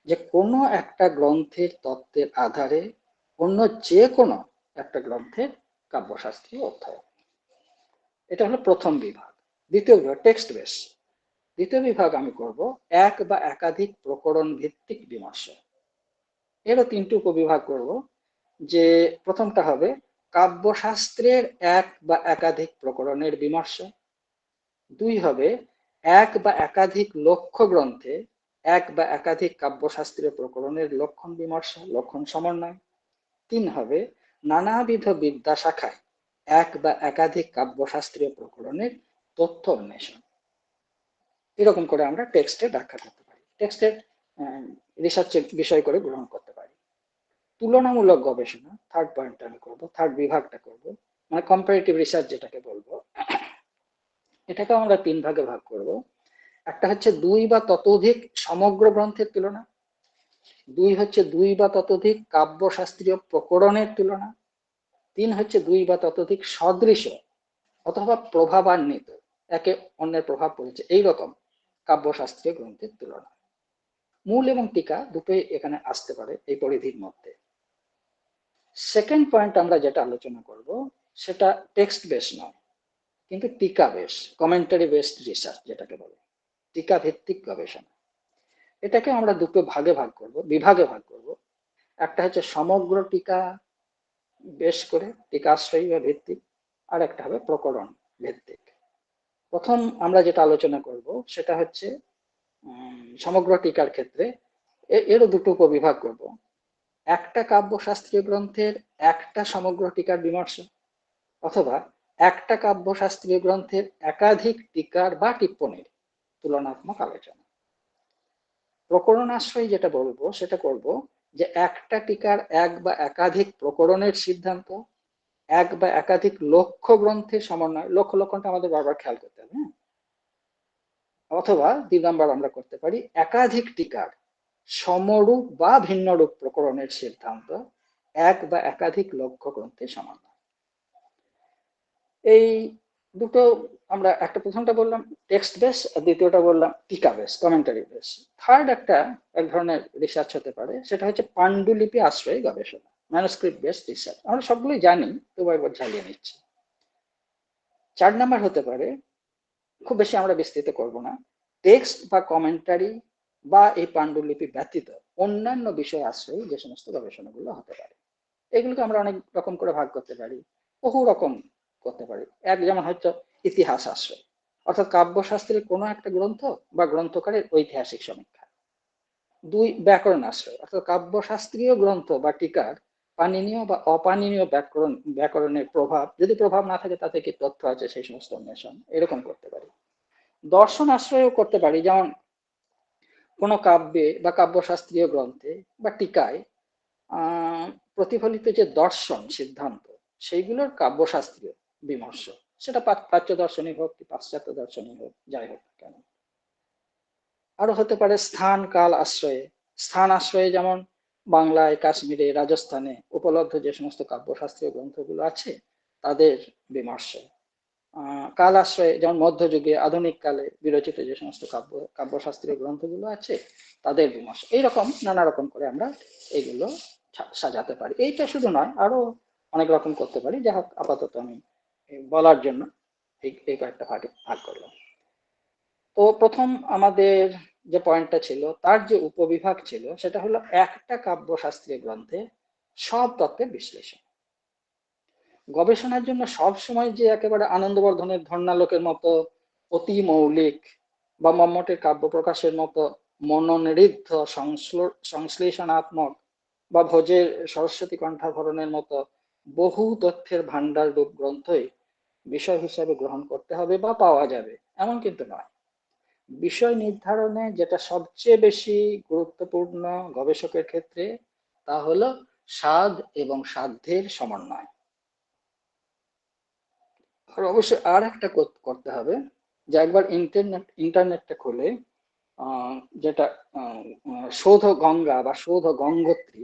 যে কোনো একটা গ্রন্থের তত্ত্বের আধারে অন্য যে কোনো একটা গ্রন্থের কাব্যশাস্ত্রীয় অধ্যয়ন। এটা হলো প্রথম বিভাগ। দ্বিতীয় বিভাগ টেক্সট বেস। দ্বিতীয় বিভাগ আমি করব এক বা একাধিক প্রকরণ ভিত্তিক বিমর্শ। এরও তিনটি উপবিভাগ করব। যে প্রথমটা হবে কাব্যশাস্ত্রের এক বা একাধিক প্রকরণের বিমর্শ। দুই হবে এক বা একাধিক লক্ষ্য গ্রন্থে এক বা একাধিক কাব্যশাস্ত্রীয় প্রকরণের লক্ষণ বিমর্শ, লক্ষণ সমন্বয়। 3 হবে নানাবিধ বিদ্যা শাখায় এক বা একাধিক কাব্যশাস্ত্রীয় প্রকরণের তথ্য অন্বেষণ। এরকম করে আমরা টেক্সটে ব্যাখ্যা করতে পারি, টেক্সটের রিসার্চের বিষয় করে গ্রহণ করতে পারি। তুলনামূলক গবেষণা থার্ড পয়েন্টটা আমি করবো, থার্ড বিভাগটা করব, মানে কম্পারেটিভ রিসার্চ যেটাকে বলবো। এটাকে আমরা 3 ভাগে ভাগ করব। একটা হচ্ছে 2 বা ততোধিক সমগ্র গ্রন্থের তুলনা, 2 হচ্ছে 2 বা ততোধিক কাব্যশাস্ত্রীয় প্রকরণের তুলনা, 3 হচ্ছে 2 বা ততোধিক সদৃশ অথবা প্রভাবান্বিত, একে অন্যের প্রভাব পড়েছে এইরকম কাব্যশাস্ত্রীয় গ্রন্থের তুলনা। মূল এবং টিকা দুটোই এখানে আসতে পারে এই পরিধির মধ্যে। সেকেন্ড পয়েন্ট আমরা যেটা আলোচনা করব সেটা টেক্সট বেস নয়, কিন্তু টিকা বেস, কমেন্টারি বেসড রিসার্চ যেটাকে বলে, টিকা ভিত্তিক গবেষণা। এটাকে আমরা দুটো ভাগে ভাগ করব, বিভাগে ভাগ করব। একটা হচ্ছে সমগ্র টিকা বেশ করে টিকাশ্রয়ী বা ভিত্তিক, আর একটা হবে প্রকরণ ভিত্তিক। প্রথম আমরা যেটা আলোচনা করব সেটা হচ্ছে সমগ্র টিকার ক্ষেত্রে এরও দুটো উপবিভাগ করব। একটা কাব্যশাস্ত্রীয় গ্রন্থের একটা সমগ্র টিকার বিমর্ষ, অথবা একটা কাব্যশাস্ত্রীয় গ্রন্থের একাধিক টিকার বা টিপ্পণীর তুলনাত্মক আলোচনা। প্রকরণাশ্রয়ী যেটা বলবো সেটা করব যে একটা টিকার এক বা একাধিক প্রকরণের সিদ্ধান্ত, এক বা একাধিক লক্ষ্য গ্রন্থের সমন্বয়, লক্ষণটা আমাদের বারবার খেয়াল করতে হবে, হ্যাঁ? অথবা 2 নম্বর আমরা করতে পারি একাধিক টিকার সমরূপ বা ভিন্নরূপ প্রকরণের সিদ্ধান্ত, এক বা একাধিক লক্ষ্য গ্রন্থের সমন্বয়। এই দুটো আমরা একটা প্রথমটা বললাম টেক্সট বেস, আর দ্বিতীয়টা বললাম টিকা বেস, কমেন্টারি বেস। থার্ড এক ধরনের রিসার্চ হতে পারে, সেটা হচ্ছে পাণ্ডুলিপি আশ্রয়ী গবেষণা, ম্যানুস্ক্রিপ্ট বেসড রিসার্চ। আমরা সবগুলোই জানি, তবু একবার ঝালিয়ে নিচ্ছি। 4 নাম্বার হতে পারে, খুব বেশি আমরা বিস্তৃত করব না, টেক্সট বা কমেন্টারি বা এই পাণ্ডুলিপি ব্যতীত অন্যান্য বিষয় আশ্রয়ী যে সমস্ত গবেষণাগুলো হতে পারে। এগুলোকে আমরা অনেক রকম করে ভাগ করতে পারি, বহু রকম করতে পারি। এক যেমন হচ্ছে ইতিহাস আশ্রয়, অর্থাৎ কাব্যশাস্ত্রের কোনো একটা গ্রন্থ বা গ্রন্থকারের ঐতিহাসিক সমীক্ষা। 2 ব্যাকরণ আশ্রয়, অর্থাৎ কাব্যশাস্ত্রীয় গ্রন্থ বা টিকার পাণিনীয় বা অপাণিনীয় ব্যাকরণের প্রভাব, যদি প্রভাব না থাকে তাতে কি তথ্য আছে সেই সমস্ত অন্বেষণ, এরকম করতে পারি। দর্শন আশ্রয়ও করতে পারি, যেমন কোনো কাব্যে বা কাব্যশাস্ত্রীয় গ্রন্থে বা টিকায় প্রতিফলিত যে দর্শন সিদ্ধান্ত, সেইগুলোর কাব্যশাস্ত্রীয় বিমর্ষ, সেটা প্রাচ্য দর্শনই হোক কি পাশ্চাত্য দর্শনই হোক, যাই হোক কেন। আরো হতে পারে স্থান কাল আশ্রয়ে, স্থান আশ্রয়ে যেমন বাংলায়, কাশ্মীরে, রাজস্থানে উপলব্ধ যে সমস্ত কাব্যশাস্ত্রীয় গ্রন্থগুলো আছে তাদের বিমর্ষ। কাল আশ্রয়ে যেমন মধ্যযুগে, আধুনিক কালে বিরচিত যে সমস্ত কাব্যশাস্ত্রীয় গ্রন্থগুলো আছে তাদের বিমর্ষ। এইরকম নানা রকম করে আমরা এগুলো সাজাতে পারি। এইটা শুধু নয়, আরো অনেক রকম করতে পারি। যাই হোক, আপাতত আমি বলার জন্য এই কয়েকটা ভাগে ভাগ করলাম। তো প্রথম আমাদের যে পয়েন্টটা ছিল, তার যে উপবিভাগ ছিল সেটা হলো একটা কাব্যশাস্ত্রীয় গ্রন্থে সব তত্ত্বের বিশ্লেষণ। গবেষণার জন্য সব সময় যে একেবারে আনন্দবর্ধনের ধর্ণালোকের মতো অতি মৌলিক বা মম্মটের কাব্য প্রকাশের মতো মনোনিরীদ্ধ সংশ্লেষণাত্মক বা ভোজের সরস্বতী কণ্ঠাভরণের মতো বহু তথ্যের ভান্ডার রূপ গ্রন্থই বিষয় হিসাবে গ্রহণ করতে হবে বা পাওয়া যাবে, এমন কিন্তু নয়। বিষয় নির্ধারণে যেটা সবচেয়ে বেশি গুরুত্বপূর্ণ গবেষকের ক্ষেত্রে, তা হলো স্বাদ এবং সাধ্যের সমন্বয়। আর অবশ্যই আর একটা করতে হবে, যে একবার ইন্টারনেটটা খুলে যেটা শোধ গঙ্গা বা শোধ গঙ্গোত্রী,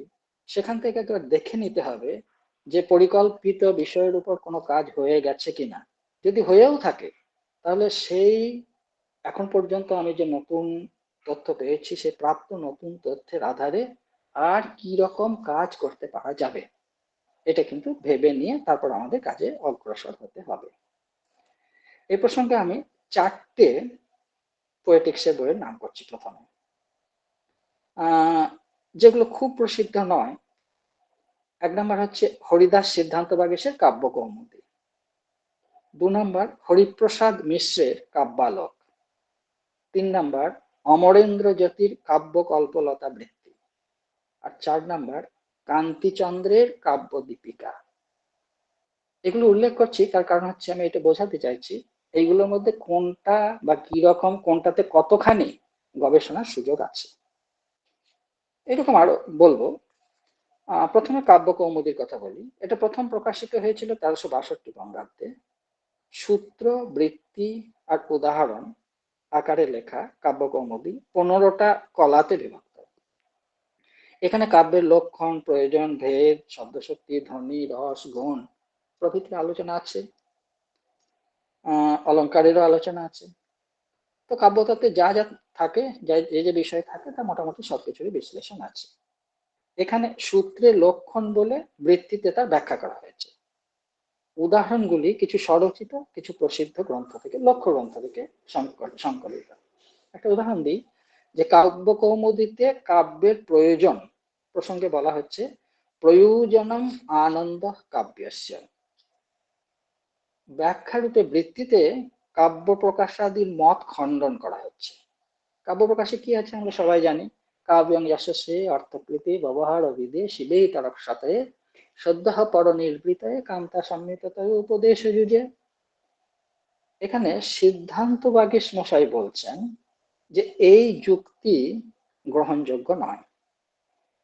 সেখান থেকে একবার দেখে নিতে হবে যে পরিকল্পিত বিষয়ের উপর কোনো কাজ হয়ে গেছে কিনা। যদি হয়েও থাকে তাহলে সেই এখন পর্যন্ত আমি যে নতুন তথ্য পেয়েছি, সে প্রাপ্ত নতুন তথ্যের আধারে আর কি রকম কাজ করতে পারা যাবে, এটা কিন্তু ভেবে নিয়ে তারপর আমাদের কাজে অগ্রসর হতে হবে। এই প্রসঙ্গে আমি 4টে পোয়েটিক্সের বইয়ের নাম করছি। প্রথমে যেগুলো খুব প্রসিদ্ধ নয়, 1 নম্বর হচ্ছে হরিদাস সিদ্ধান্ত বাগীশের কাব্য কৌমুদী, 2 নম্বর হরিপ্রসাদ মিশ্রের কাব্যালোক, 3 নম্বর অমরেন্দ্র জ্যোতির কাব্য কল্পলতা বৃত্তি, আর 4 নম্বর কান্তিচন্দ্রের কাব্য দীপিকা। এগুলো উল্লেখ করছি তার কারণ হচ্ছে আমি এটা বোঝাতে চাইছি এইগুলোর মধ্যে কোনটা বা কি রকম, কোনটাতে কতখানি গবেষণার সুযোগ আছে। এরকম আরো বলবো। প্রথমে কাব্য কৌমুদীর কথা বলি। এটা প্রথম প্রকাশিত হয়েছিল 1362 বঙ্গাব্দে। সূত্র, বৃত্তি আর উদাহরণ আকারে লেখা কাব্য কৌমুদী 15টা কলাতে বিভক্ত। এখানে কাব্যের লক্ষণ, প্রয়োজন, ভেদ, শব্দশক্তি, ধ্বনি, রস, গুণ প্রভৃতির আলোচনা আছে। অলঙ্কারেরও আলোচনা আছে। তো কাব্যতত্ত্বে যা যা থাকে, যে বিষয় থাকে, তা মোটামুটি সবকিছুরই বিশ্লেষণ আছে। এখানে সূত্রে লক্ষণ বলে বৃত্তিতে তার ব্যাখ্যা করা হয়েছে। উদাহরণগুলি কিছু স্বরচিত, কিছু প্রসিদ্ধ গ্রন্থ থেকে, লক্ষ্য গ্রন্থ থেকে সংকলিত। একটা উদাহরণ দিই, যে কাব্য কৌমুদীতে কাব্যের প্রয়োজন প্রসঙ্গে বলা হচ্ছে প্রয়োজনম আনন্দ কাব্যস্য। ব্যাখ্যারূপে বৃত্তিতে কাব্য প্রকাশাদির মত খণ্ডন করা হচ্ছে। কাব্য প্রকাশে কি আছে আমরা সবাই জানি, কাব্যং যশস্বে অর্থকৃতি ব্যবহার বিদে শিবেই তারক সাথে সদ্য পর নির্বৃতায় কান্তা সম্মিতত উপদেশ যুজে। এখানে সিদ্ধান্ত বাগীশ মশাই বলছেন যে এই যুক্তি গ্রহণযোগ্য নয়।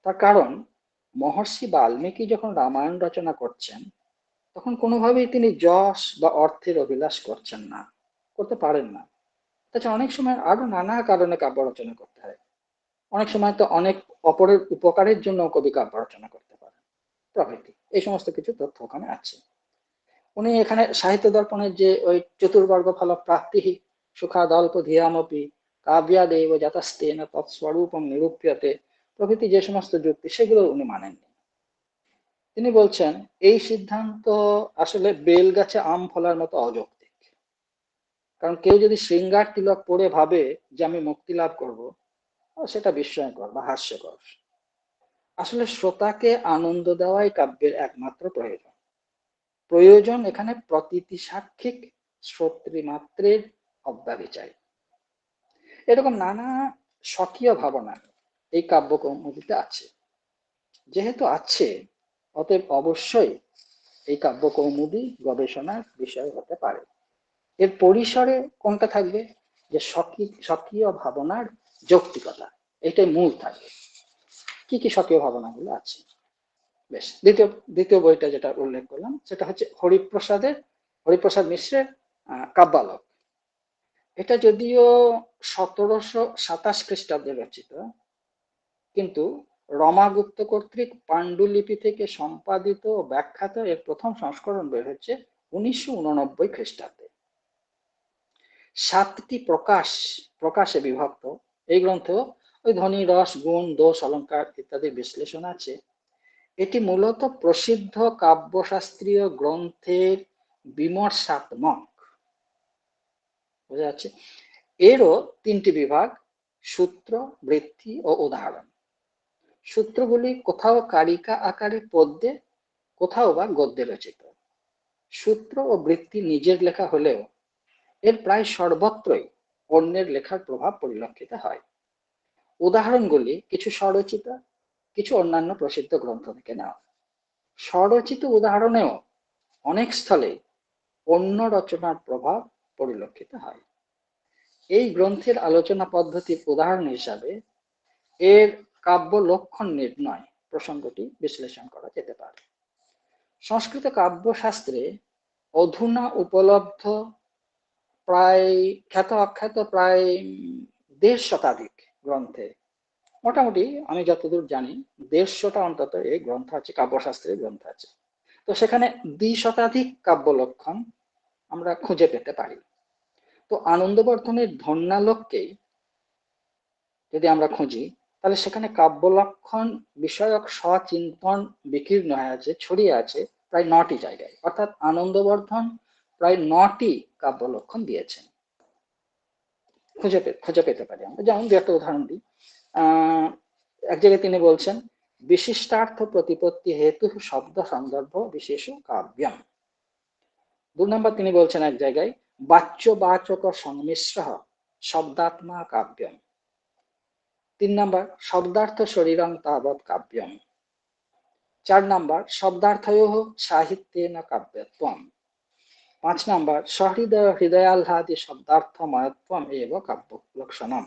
তার কারণ মহর্ষি বাল্মীকি যখন রামায়ণ রচনা করছেন তখন কোনোভাবেই তিনি যশ বা অর্থের অভিলাষ করছেন না, করতে পারেন না। তাছাড়া অনেক সময় আরো নানা কারণে কাব্য রচনা করতে হয়। অনেক সময় তো অনেক অপরের উপকারের জন্য কবি কাব্য রচনা করতে পারেন প্রভৃতি। এই সমস্ত কিছু তথ্য ওখানে আছে। উনি এখানে সাহিত্য দর্পণের যে ওই চতুর্বর্গ ফল প্রাপ্তি সুখাদল্প ধিয়ামপি কাব্যাদেব যতস্তেন তৎস্বরূপম নিরূপ্যতে প্রভৃতি যে সমস্ত যুক্তি সেগুলো উনি মানেননি। তিনি বলছেন এই সিদ্ধান্ত আসলে বেল গাছে আম ফলার মতো অযৌক্তিক। কারণ কেউ যদি শৃঙ্গার তিলক পড়ে ভাবে যে আমি মুক্তি লাভ করবো, সেটা বিস্ময়কর বা হাস্যকর। আসলে শ্রোতাকে আনন্দ দেওয়াই কাব্যের একমাত্র প্রয়োজন। প্রয়োজন এখানে প্রতীতি সাক্ষিক শ্রোতৃমাত্রের অব্যভিচার। এরকম নানা স্বকীয় ভাবনা এই কাব্যকৌমুদীতে আছে। যেহেতু আছে, অতএব অবশ্যই এই কাব্যকৌমুদী গবেষণার বিষয় হতে পারে। এর পরিসরে কোনটা থাকবে? যে স্বকীয় ভাবনার যৌক্তিকতা, এটাই মূল থাকবে। কি কি স্বকীয় ভাবনাগুলো আছে? বেশ, দ্বিতীয় বইটা যেটা উল্লেখ করলাম সেটা হচ্ছে হরিপ্রসাদ মিশ্রের কাব্যালোক। এটা যদিও 1727 খ্রিস্টাব্দে রচিত, কিন্তু রমাগুপ্ত কর্তৃক পাণ্ডুলিপি থেকে সম্পাদিত ও ব্যাখ্যাত এর প্রথম সংস্করণ বের হচ্ছে 1989 খ্রিস্টাব্দে। 7টি প্রকাশে বিভক্ত এই গ্রন্থ ওই ধ্বনি, রস, গুণ, দোষ, অলঙ্কার ইত্যাদি বিশ্লেষণ আছে। এটি মূলত প্রসিদ্ধ কাব্যশাস্ত্রীয় গ্রন্থের বিমর্শাত্মক, বোঝা যাচ্ছে। এরও 3টি বিভাগ: সূত্র, বৃত্তি ও উদাহরণ। সূত্রগুলি কোথাও কারিকা আকারে পদ্যে, কোথাও বা গদ্যে রচিত। সূত্র ও বৃত্তি নিজের লেখা হলেও এর প্রায় সর্বত্রই অন্যের লেখার প্রভাব পরিলক্ষিত হয়। উদাহরণগুলি কিছু স্বরচিত, কিছু অন্যান্য প্রসিদ্ধ গ্রন্থ থেকে নেওয়া। স্বরচিত উদাহরণেও অনেক স্থলে অন্য রচনার প্রভাব পরিলক্ষিত হয়। এই গ্রন্থের আলোচনা পদ্ধতির উদাহরণ হিসাবে এর কাব্য লক্ষণ নির্ণয় প্রসঙ্গটি বিশ্লেষণ করা যেতে পারে। সংস্কৃত কাব্যশাস্ত্রে অধুনা উপলব্ধ প্রায় খ্যাত অখ্যাত প্রায় 1.5 শতাধিক গ্রন্থে, মোটামুটি আমি যতদূর জানি 150টা অন্তত এই গ্রন্থ আছে, কাব্যশাস্ত্রের গ্রন্থ আছে। তো সেখানে 2 শতাধিক কাব্য লক্ষণ আমরা খুঁজে পেতে পারি। তো আনন্দবর্ধনের ধন্যালোককেই যদি আমরা খুঁজি, তাহলে সেখানে কাব্য লক্ষণ বিষয়ক সচিন্তন বিকীর্ণ হয়ে আছে, ছড়িয়ে আছে প্রায় 9টি জায়গায়। অর্থাৎ আনন্দবর্ধন প্রায় 9টি কাব্য লক্ষণ দিয়েছেন, খুঁজে পেতে পারি আমরা। যেমন দু একটা উদাহরণ দিই। এক জায়গায় তিনি বলছেন বিশিষ্টার্থ প্রতিপত্তি হেতু শব্দ সন্দর্ভ বিশেষ কাব্যম। 2 নম্বর তিনি বলছেন এক জায়গায় বাচ্যবাচক সংমিশ্র শব্দাত্মা কাব্যম। 3 নম্বর শব্দার্থ শরীরং তাবৎ কাব্যম। 4 নম্বর শব্দার্থয়োঃ সাহিত্যেন কাব্যত্বম। 5 নম্বর সহৃদয় হৃদয়াহ্লাদি শব্দার্থময়ত্বম এব কাব্য লক্ষণম।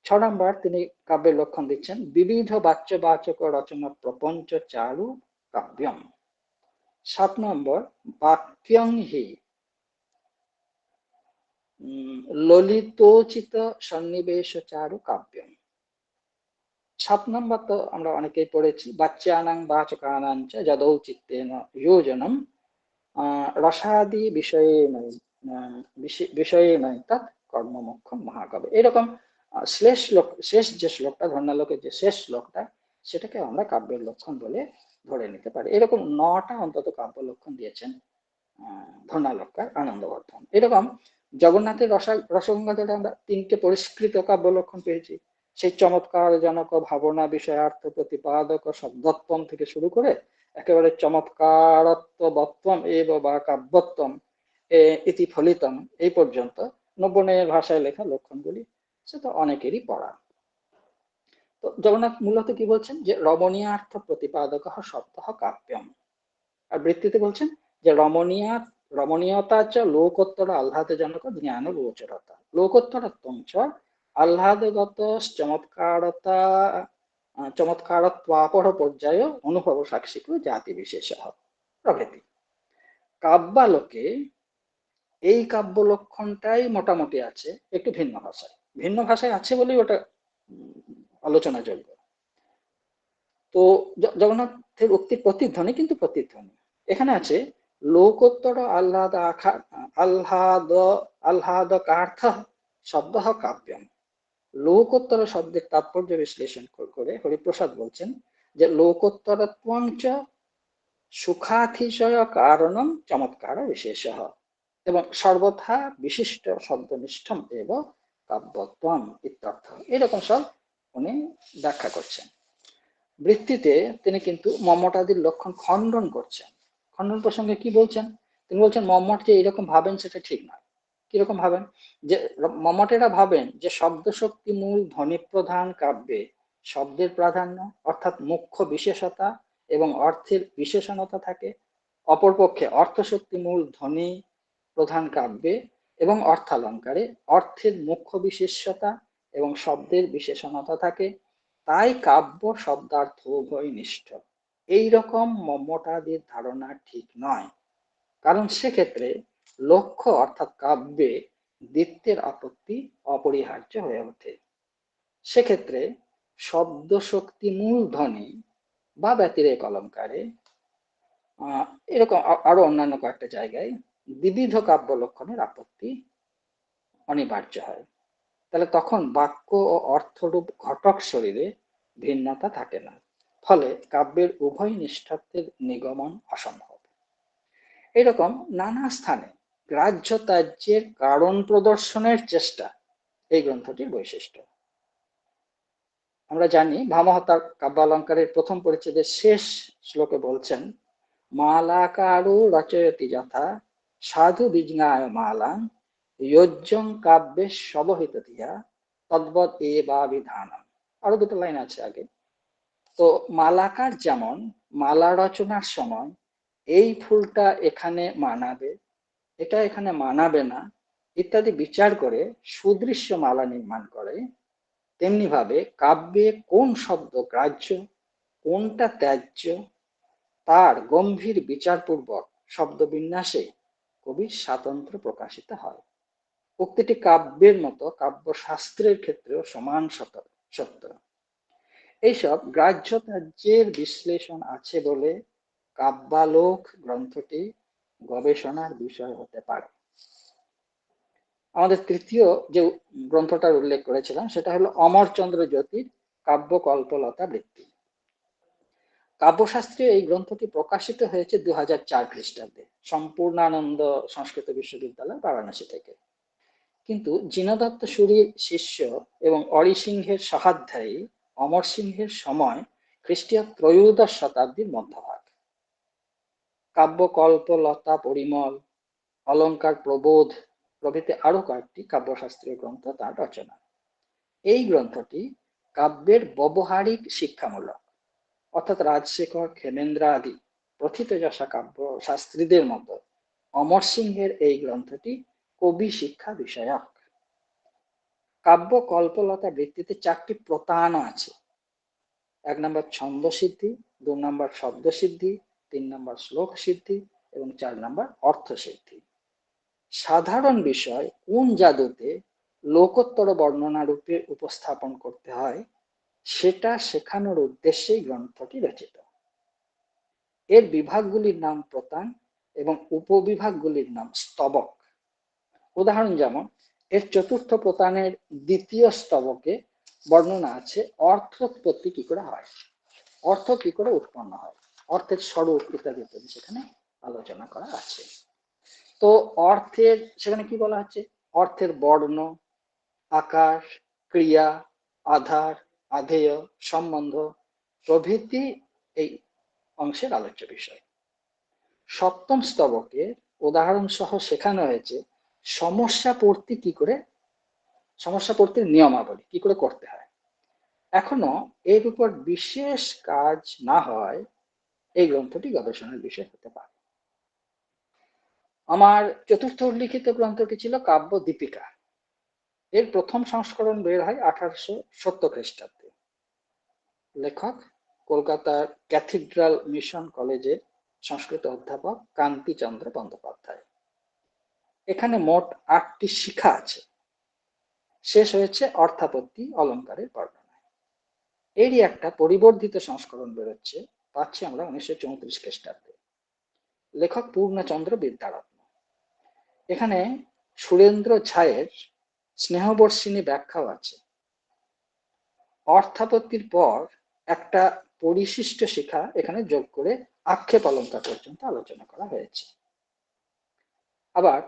6 নম্বর তিনি কাব্যের লক্ষণ দিচ্ছেন বিবিধ বাচ্যবাচক রচনা প্রপঞ্চ চারু কাব্যম। 7 নম্বর বাক্যং হি ললিতোচিত সন্নিবেশ চারু কাব্যম। 7 নম্বর তো আমরা অনেকেই পড়েছি বাচ্যানাং বাচকানাং চ যদৌচিত্তেন যোজনম রসাদি বিষয়ে নয় তৎ কর্মমক্ষম মহাকাব্য। এরকম শেষ যে শ্লোকটা, ধন্যালোকের যে শেষ শ্লোকটা, সেটাকে আমরা কাব্যের লক্ষণ বলে ধরে নিতে পারি। এরকম 9টা অন্তত কাব্য লক্ষণ দিয়েছেন ধন্যালোককার আনন্দবর্ধন। এরকম জগন্নাথের রসগঙ্গাধরে আমরা 3টে পরিষ্কৃত কাব্য লক্ষণ পেয়েছি। সেই চমৎকার জনক ভাবনা বিষয়ার্থ প্রতিপাদক শব্দত্বম থেকে শুরু করে একেবারে চমৎকারত্ববত্বম এব বা কাব্যত্বম ইতি ফলিতম এই পর্যন্ত নব্বনের ভাষায় লেখা লক্ষণগুলি, সেটা অনেকেরই পড়া। তো জগন্নাথ মূলত কি বলছেন, যে রমণীয়ার্থ প্রতিপাদক শব্দ কাব্যম, আর বৃত্তিতে বলছেন যে রমণীয়তা চ লোকোত্তর আহ্লাদজনক জ্ঞান গোচরতা, লোকোত্তরত্বং চ আহ্লাদগত চমৎকারত্বাপর পর্যায় অনুভব সাক্ষিক জাতি বিশেষ প্রভৃতি। কাব্যালোকে এই কাব্য লক্ষণটাই মোটামুটি আছে, একটু ভিন্ন ভাষায় আছে বলেই ওটা আলোচনা যোগ্য। তো জগন্নাথের উক্তির প্রতিধ্বনি কিন্তু প্রতিধ্বনি এখানে আছে, লোকোত্তর আহ্লাদকার্থ শব্দ কাব্যম। লোকোত্তর শব্দের তাৎপর্য বিশ্লেষণ করে হরিপ্রসাদ বলছেন যে লোকোত্তরত্বং চ সুখাতিশয় কারণম চমৎকার বিশেষ, এবং সর্বথা বিশিষ্ট শব্দনিষ্ঠম এব কাব্যত্বম ইত্যর্থ। এরকম সব উনি ব্যাখ্যা করছেন। বৃত্তিতে তিনি কিন্তু মম্মটাদির লক্ষণ খণ্ডন করছেন। খণ্ডন প্রসঙ্গে কি বলছেন, তিনি বলছেন মম্মট যে এরকম ভাবেন সেটা ঠিক নয়। কিরকম ভাবেন, যে মম্মটেরা ভাবেন যে শব্দ শক্তি মূল ধ্বনি প্রধান কাব্যে শব্দের প্রাধান্য অর্থাৎ মুখ্য বিশেষতা এবং অর্থের বিশেষণতা থাকে, অপরপক্ষে অর্থশক্তি মূল ধ্বনি প্রধান কাব্যে এবং অর্থালঙ্কারে অর্থের মুখ্য বিশেষতা এবং শব্দের বিশেষণতা থাকে, তাই কাব্য শব্দার্থ উভয় নিষ্ঠ। এইরকম মম্মটাদির ধারণা ঠিক নয়, কারণ সেক্ষেত্রে লক্ষ্য অর্থাৎ কাব্যে দ্বিত্বের আপত্তি অপরিহার্য হয়ে ওঠে। সেক্ষেত্রে শব্দ শক্তি মূল ধ্বনি বা ব্যতিরেক অলঙ্কারে এরকম আরো অন্যান্য কয়েকটা জায়গায় বিবিধ কাব্য লক্ষণের আপত্তি অনিবার্য হয়। তাহলে তখন বাক্য ও অর্থরূপ ঘটক শরীরে ভিন্নতা থাকে না, ফলে কাব্যের উভয় নিষ্ঠার্থের নিগমন অসম্ভব। এরকম নানা স্থানে গ্রাহ্য ত্যায্যের কারণ প্রদর্শনের চেষ্টা এই গ্রন্থটির বৈশিষ্ট্য। আমরা জানি ভামহতার কাব্যালঙ্কারের প্রথম পরিচ্ছেদের শেষ শ্লোকে বলছেন, মালাকারু রচয়তি যথা সাধু বিজ্ঞায় মালাং যোজ্যং কাব্যে সবহিত দিয়া তদ্বৎ এ বা বিধানম। আরো দুটো লাইন আছে আগে। তো মালাকার যেমন মালা রচনার সময় এই ফুলটা এখানে মানাবে, এটা এখানে মানাবে না ইত্যাদি বিচার করে সুদৃশ্য মালা নির্মাণ করে, তেমনি ভাবে কাব্যে কোন শব্দ গ্রাহ্য কোনটা ত্যায্য তার গম্ভীর বিচারপূর্বক শব্দ বিন্যাসে কবির স্বাতন্ত্র্য প্রকাশিত হয়। উক্তিটি কাব্যের মতো কাব্যশাস্ত্রের ক্ষেত্রেও সমান সত্য। এইসব গ্রাহ্য ত্যায্যের বিশ্লেষণ আছে বলে কাব্যালোক গ্রন্থটি গবেষণার বিষয় হতে পারে। আমাদের তৃতীয় যে গ্রন্থটার উল্লেখ করেছিলাম সেটা হলো অমরচন্দ্র জ্যোতির কাব্য কল্পলতা বৃত্তি। কাব্যশাস্ত্রে এই গ্রন্থটি প্রকাশিত হয়েছে 2004 খ্রিস্টাব্দে সম্পূর্ণানন্দ সংস্কৃত বিশ্ববিদ্যালয় বারাণসী থেকে। কিন্তু জিনদত্ত সুরীর শিষ্য এবং অরিসিংহের সহাধ্যায়ী অমর সিংহের সময় খ্রিস্টীয় ত্রয়োদশ শতাব্দীর মধ্যভাগ। কাব্য কল্পলতা পরিমল, অলঙ্কার প্রবোধ প্রভৃতি আরো কয়েকটি কাব্যশাস্ত্রীয় গ্রন্থ তার রচনা। এই গ্রন্থটি কাব্যের ব্যবহারিক শিক্ষামূলক, অর্থাৎ রাজশেখর, ক্ষেমেন্দ্র আদি প্রথিতযশা কাব্য শাস্ত্রীদের মতো অমর সিংহের এই গ্রন্থটি কবি শিক্ষা বিষয়ক। কাব্য কল্পলতা বৃত্তিতে 4টি প্রতান আছে। 1 নম্বর ছন্দ সিদ্ধি, 2 নম্বর শব্দ সিদ্ধি, 3 নম্বর শ্লোক সিদ্ধি এবং 4 নম্বর অর্থ সিদ্ধি। সাধারণ বিষয় কোন জাদুতে লোকোত্তর বর্ণনা রূপে উপস্থাপন করতে হয় সেটা শেখানোর উদ্দেশ্যেই গ্রন্থটি রচিত। এর বিভাগগুলির নাম প্রতান এবং উপবিভাগগুলির নাম স্তবক। উদাহরণ যেমন এর 4র্থ প্রতানের 2য় স্তবকে বর্ণনা আছে অর্থোৎপত্তি কি করে হয়, অর্থ কি করে উৎপন্ন হয়, অর্থের স্বরূপ ইত্যাদি ইত্যাদি সেখানে আলোচনা করা আছে। তো অর্থের সেখানে কি বলা হচ্ছে, অর্থের বর্ণ, আকার, ক্রিয়া, আধার, আধেয়, সম্বন্ধ প্রভৃতি এই অংশের আলোচ্য বিষয়। 7ম স্তবকে উদাহরণ সহ শেখানো হয়েছে সমস্যা পূর্তির নিয়মাবলী কি করে করতে হয়। এখনো এর উপর বিশেষ কাজ না হয় এই গ্রন্থটি গবেষণার বিষয় হতে পারে। আমার চতুর্থ উল্লিখিত গ্রন্থটি ছিল কাব্য দীপিকা। এর প্রথম সংস্করণ বের হয় 1870 খ্রিস্টাব্দে। লেখক কলকাতার ক্যাথিড্রাল মিশন কলেজের সংস্কৃত অধ্যাপক কান্তিচন্দ্র বন্দ্যোপাধ্যায়। এখানে মোট 8টি শিখা আছে। শেষ হয়েছে অর্থাপত্তি অলঙ্কারের বর্ণনায়। এরই একটা পরিবর্ধিত সংস্করণ বেরোচ্ছে, পাচ্ছি আমরা 1934 খ্রিস্টাব্দে। লেখক পূর্ণচন্দ্র বিদ্যারত্ন। এখানে সুরেন্দ্র ঝায়ের স্নেহবর্ষিনী ব্যাখ্যাও আছে। অর্থাপত্তির পর একটা পরিশিষ্ট শিখা এখানে যোগ করে আক্ষেপ অলঙ্কার পর্যন্ত আলোচনা করা হয়েছে। আবার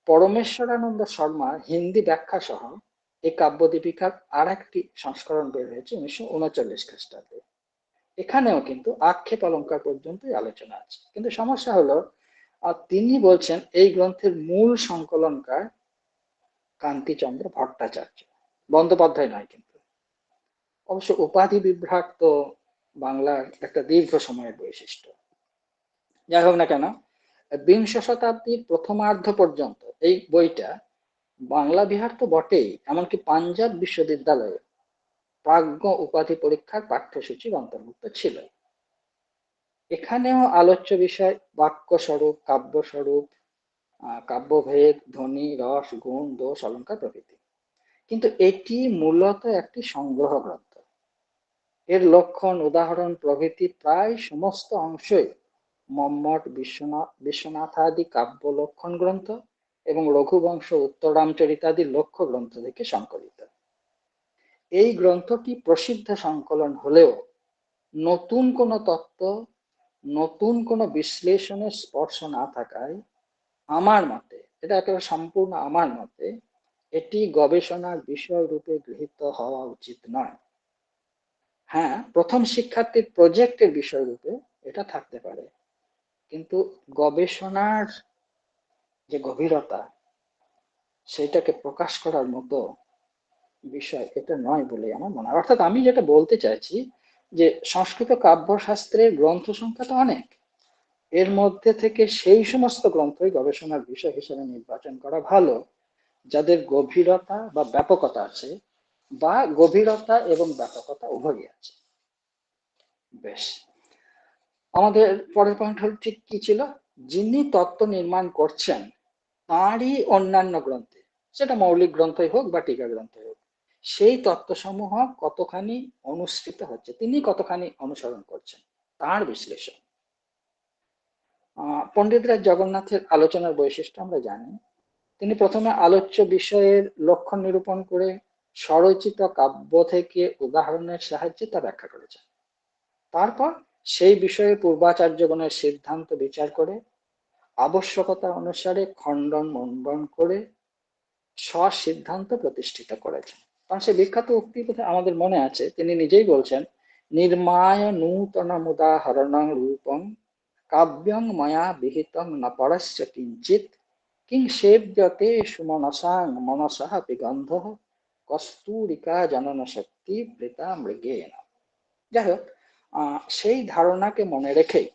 পরমেশ্বরানন্দ শর্মার হিন্দি ব্যাখ্যা সহ এই কাব্যদীপিকার আর একটি সংস্করণ বের হয়েছে 1939 খ্রিস্টাব্দে। এখানেও কিন্তু আক্ষেপ অলঙ্কার পর্যন্তই আলোচনা আছে। কিন্তু সমস্যা হলো তিনি বলছেন এই গ্রন্থের মূল সংকলনকার কান্তিচন্দ্র ভট্টাচার্য, বন্দ্যোপাধ্যায় নয়। কিন্তু অবশ্য উপাধি বিভ্রাট তো বাংলার একটা দীর্ঘ সময়ের বৈশিষ্ট্য। যাই হোক না কেন, বিংশ শতাব্দীর প্রথমার্ধ পর্যন্ত এই বইটা বাংলা বিহার তো বটেই, এমনকি পাঞ্জাব বিশ্ববিদ্যালয়ে প্রাজ্ঞ উপাধি পরীক্ষার পাঠ্যসূচির অন্তর্ভুক্ত ছিল। এখানেও আলোচ্য বিষয় বাক্য স্বরূপ, কাব্য স্বরূপ, কাব্যভেদ, ধ্বনি, রস, গুণ, দোষ, অলঙ্কার প্রভৃতি। কিন্তু এটি মূলত একটি সংগ্রহ গ্রন্থ। এর লক্ষণ, উদাহরণ প্রভৃতি প্রায় সমস্ত অংশই মম্মট, বিশ্বনাথাদি কাব্য লক্ষণ গ্রন্থ এবং রঘুবংশ, উত্তরামচরিতাদি লক্ষ্য গ্রন্থ থেকে সংকলিত। এই গ্রন্থটি প্রসিদ্ধ সংকলন হলেও নতুন কোনো তত্ত্ব, নতুন কোনো বিশ্লেষণের স্পর্শ না থাকায় আমার মতে, এটা একেবারে সম্পূর্ণ আমার মতে, এটি গবেষণার বিষয় রূপে গৃহীত হওয়া উচিত নয়। হ্যাঁ, প্রথম শিক্ষার্থীর প্রজেক্টের বিষয় রূপে এটা থাকতে পারে, কিন্তু গবেষণার যে গভীরতা সেটাকে প্রকাশ করার মতো বিষয় এটা নয় বলে আমার মনে হয়। অর্থাৎ আমি যেটা বলতে চাইছি যে সংস্কৃত কাব্যশাস্ত্রের গ্রন্থ সংখ্যা তো অনেক, এর মধ্যে থেকে সেই সমস্ত গ্রন্থই গবেষণার বিষয় হিসেবে নির্বাচন করা ভালো যাদের গভীরতা বা ব্যাপকতা আছে, বা গভীরতা এবং ব্যাপকতা উভয়ই আছে। বেশ, আমাদের পরের পয়েন্ট হল ঠিক কি ছিল, যিনি তত্ত্ব নির্মাণ করছেন তাঁরই অন্যান্য গ্রন্থে, সেটা মৌলিক গ্রন্থই হোক বা টিকা গ্রন্থই হোক, সেই তত্ত্বসমূহ কতখানি অনুসৃত হচ্ছে, তিনি কতখানি অনুসরণ করছেন, তার বিশ্লেষণ। পণ্ডিত রায় জগন্নাথের আলোচনার বৈশিষ্ট্য আমরা জানি। তিনি প্রথমে আলোচ্য বিষয়ের লক্ষণ নিরূপণ করে স্বরচিত কাব্য থেকে উদাহরণের সাহায্যে তা ব্যাখ্যা করেছেন। তারপর সেই বিষয়ে পূর্বাচার্যগণের সিদ্ধান্ত বিচার করে আবশ্যকতা অনুসারে খণ্ডন মণ্ডন করে স্বসিদ্ধান্ত প্রতিষ্ঠিত করেছেন। কারণ সে বিখ্যাত উক্তি আমাদের মনে আছে, তিনি নিজেই বলছেন, নির্মায় নূতন মুদাহরণং রূপং কাব্যং ময়া বিহিতং ন পরস্য কিঞ্চিৎ কিং সেব্যতে সুমনসাং মনসঃ পিগন্ধঃ কস্তুরিকা জনন শক্তি বৃতা মৃগেন। যাই হোক, সেই ধারণাকে মনে রেখেই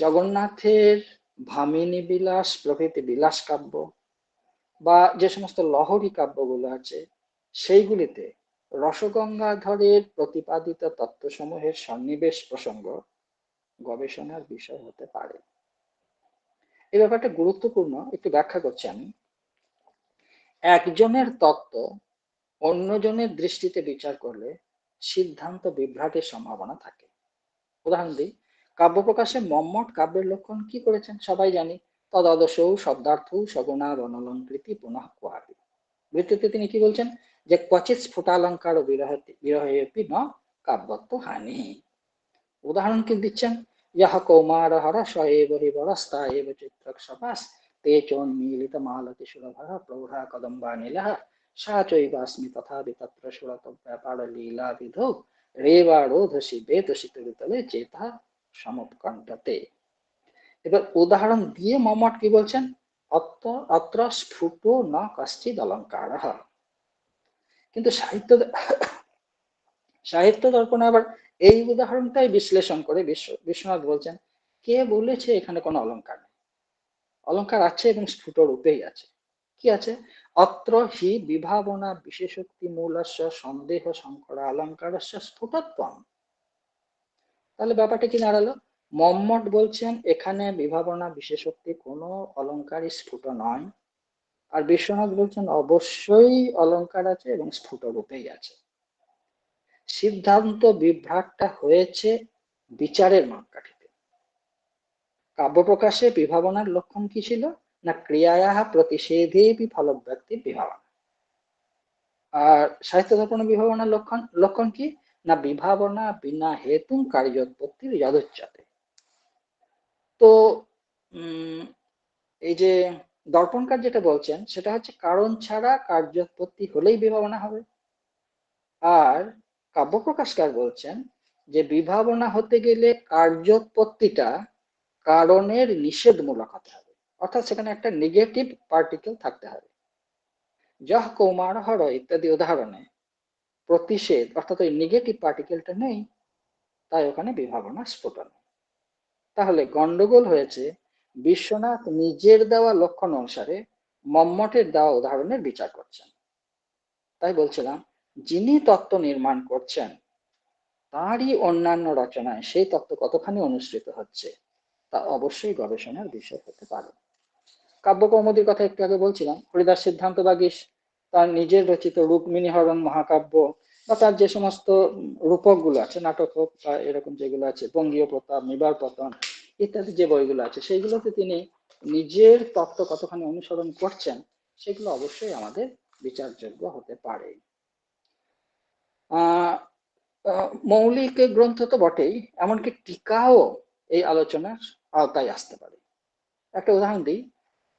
জগন্নাথের ভামিনী বিলাস প্রভৃতি বিলাস কাব্য বা যে সমস্ত লহরী কাব্যগুলো আছে সেইগুলিতে রসগঙ্গাধরের প্রতিপাদিত তত্ত্বসমূহের সন্নিবেশ প্রসঙ্গ গবেষণার বিষয় হতে পারে। এই ব্যাপারটা গুরুত্বপূর্ণ, একটু ব্যাখ্যা করছি আমি। একজনের তত্ত্ব অন্যজনের দৃষ্টিতে বিচার করলে সিদ্ধান্ত বিভ্রাটের সম্ভাবনা থাকে। উদাহরণ দিই, কাব্য প্রকাশে মম্মট কাব্যের লক্ষণ কি করেছেন সবাই জানি, তদদশৌ শব্দার্থ সগুণা বনলঙ্কৃতি পুনঃ কুহাপি। বৃত্তিতে তিনি কি বলছেন, যে ক্বচিৎ স্ফুটালঙ্কার ও বিরহেপি ন কাব্যত্ব হানি। উদাহরণ কি দিচ্ছেন, यः कौमारहर स एव हि वरस्ता एव चित्रक्षपास् ते चोन्मीलितमालति सुरभः प्रौढा कदम्बानिलः सा चैवास्मि तथापि तत्र सुरतव्यापारलीलाविधौ रेवारोधसि वेदसि तले চেতা সমুৎকণ্ঠতে। এবার উদাহরণ দিয়ে মম্মট কি বলছেন, অত্র স্ফুটো ন কশ্চিদ অলঙ্কারঃ। কিন্তু সাহিত্য দর্পণে আবার এই উদাহরণটাই বিশ্লেষণ করে বিশ্বনাথ বলছেন, কে বলেছে এখানে কোনো অলংকার নেই? অলংকার আছে এবং স্ফুট রূপেই আছে। কি আছে? অত্র হি বিভাবনা বিশেষোক্তি মূলস্য সন্দেহ সংকরা অলঙ্কারস্য স্ফুটত্বম। তাহলে ব্যাপারটা কি দাঁড়ালো? মম্মট বলছেন এখানে বিভাবনা বিশেষোক্তি কোনো অলংকারই স্ফুট নয়, আর বিশ্বনাথ বলছেন অবশ্যই অলংকার আছে এবং স্ফুট রূপেই আছে। সিদ্ধান্ত বিভ্রাটটা হয়েছে বিচারের মাপকাঠিতে। কাব্যপ্রকাশে বিভাবনার লক্ষণ কি ছিল? না ক্রিয়ায়া প্রতিষেধেপি ফলব্যক্তি বিভাবনা। আর সাহিত্য দর্পণ বিভাবনার লক্ষণ কি? না বিভাবনা বিনা হেতুম কার্যোৎপত্তির যদুচ্যতে। তো এই যে দর্পণকার যেটা বলছেন সেটা হচ্ছে কারণ ছাড়া কার্যোৎপত্তি হলেই বিভাবনা হবে। আর কাব্যপ্রকাশকার বলছেন যে বিভাবনা হতে গেলে কার্যোৎপত্তিটা কারণের নিষেধমূলক হতে হবে, অর্থাৎ সেখানে একটা নেগেটিভ পার্টিকেল থাকতে হবে। যহ কৌমার হর ইত্যাদি উদাহরণে প্রতিষেধ অর্থাৎ ওই নেগেটিভ পার্টিকেলটা নেই, তাই ওখানে বিভাবনা স্ফুট নেই। তাহলে গন্ডগোল হয়েছে বিশ্বনাথ নিজের দেওয়া লক্ষণ অনুসারে মম্মটের দেওয়া উদাহরণের বিচার করছেন। তাই বলছিলাম, যিনি তত্ত্ব নির্মাণ করছেন তারই অন্যান্য রচনায় সেই তত্ত্ব কতখানি অনুসৃত হচ্ছে তা অবশ্যই গবেষণার বিষয় হতে পারে। কাব্যকৌমুদীর কথা একটু আগে বলছিলাম, হরিদাস সিদ্ধান্ত বাগীশ তার নিজের রচিত রুক্মিণী হরণ মহাকাব্য বা তার যে সমস্ত রূপক গুলো আছে, নাটক হোক বা এরকম যেগুলো আছে, বঙ্গীয় প্রতাপ, নিবার পতন ইত্যাদি যে বইগুলো আছে, সেইগুলোতে তিনি নিজের তত্ত্ব কতখানি অনুসরণ করছেন সেগুলো অবশ্যই আমাদের বিচারযোগ্য হতে পারে। মৌলিক গ্রন্থ তো বটেই, এমনকি টিকাও এই আলোচনার আওতায় আসতে পারে। একটা উদাহরণ দিই,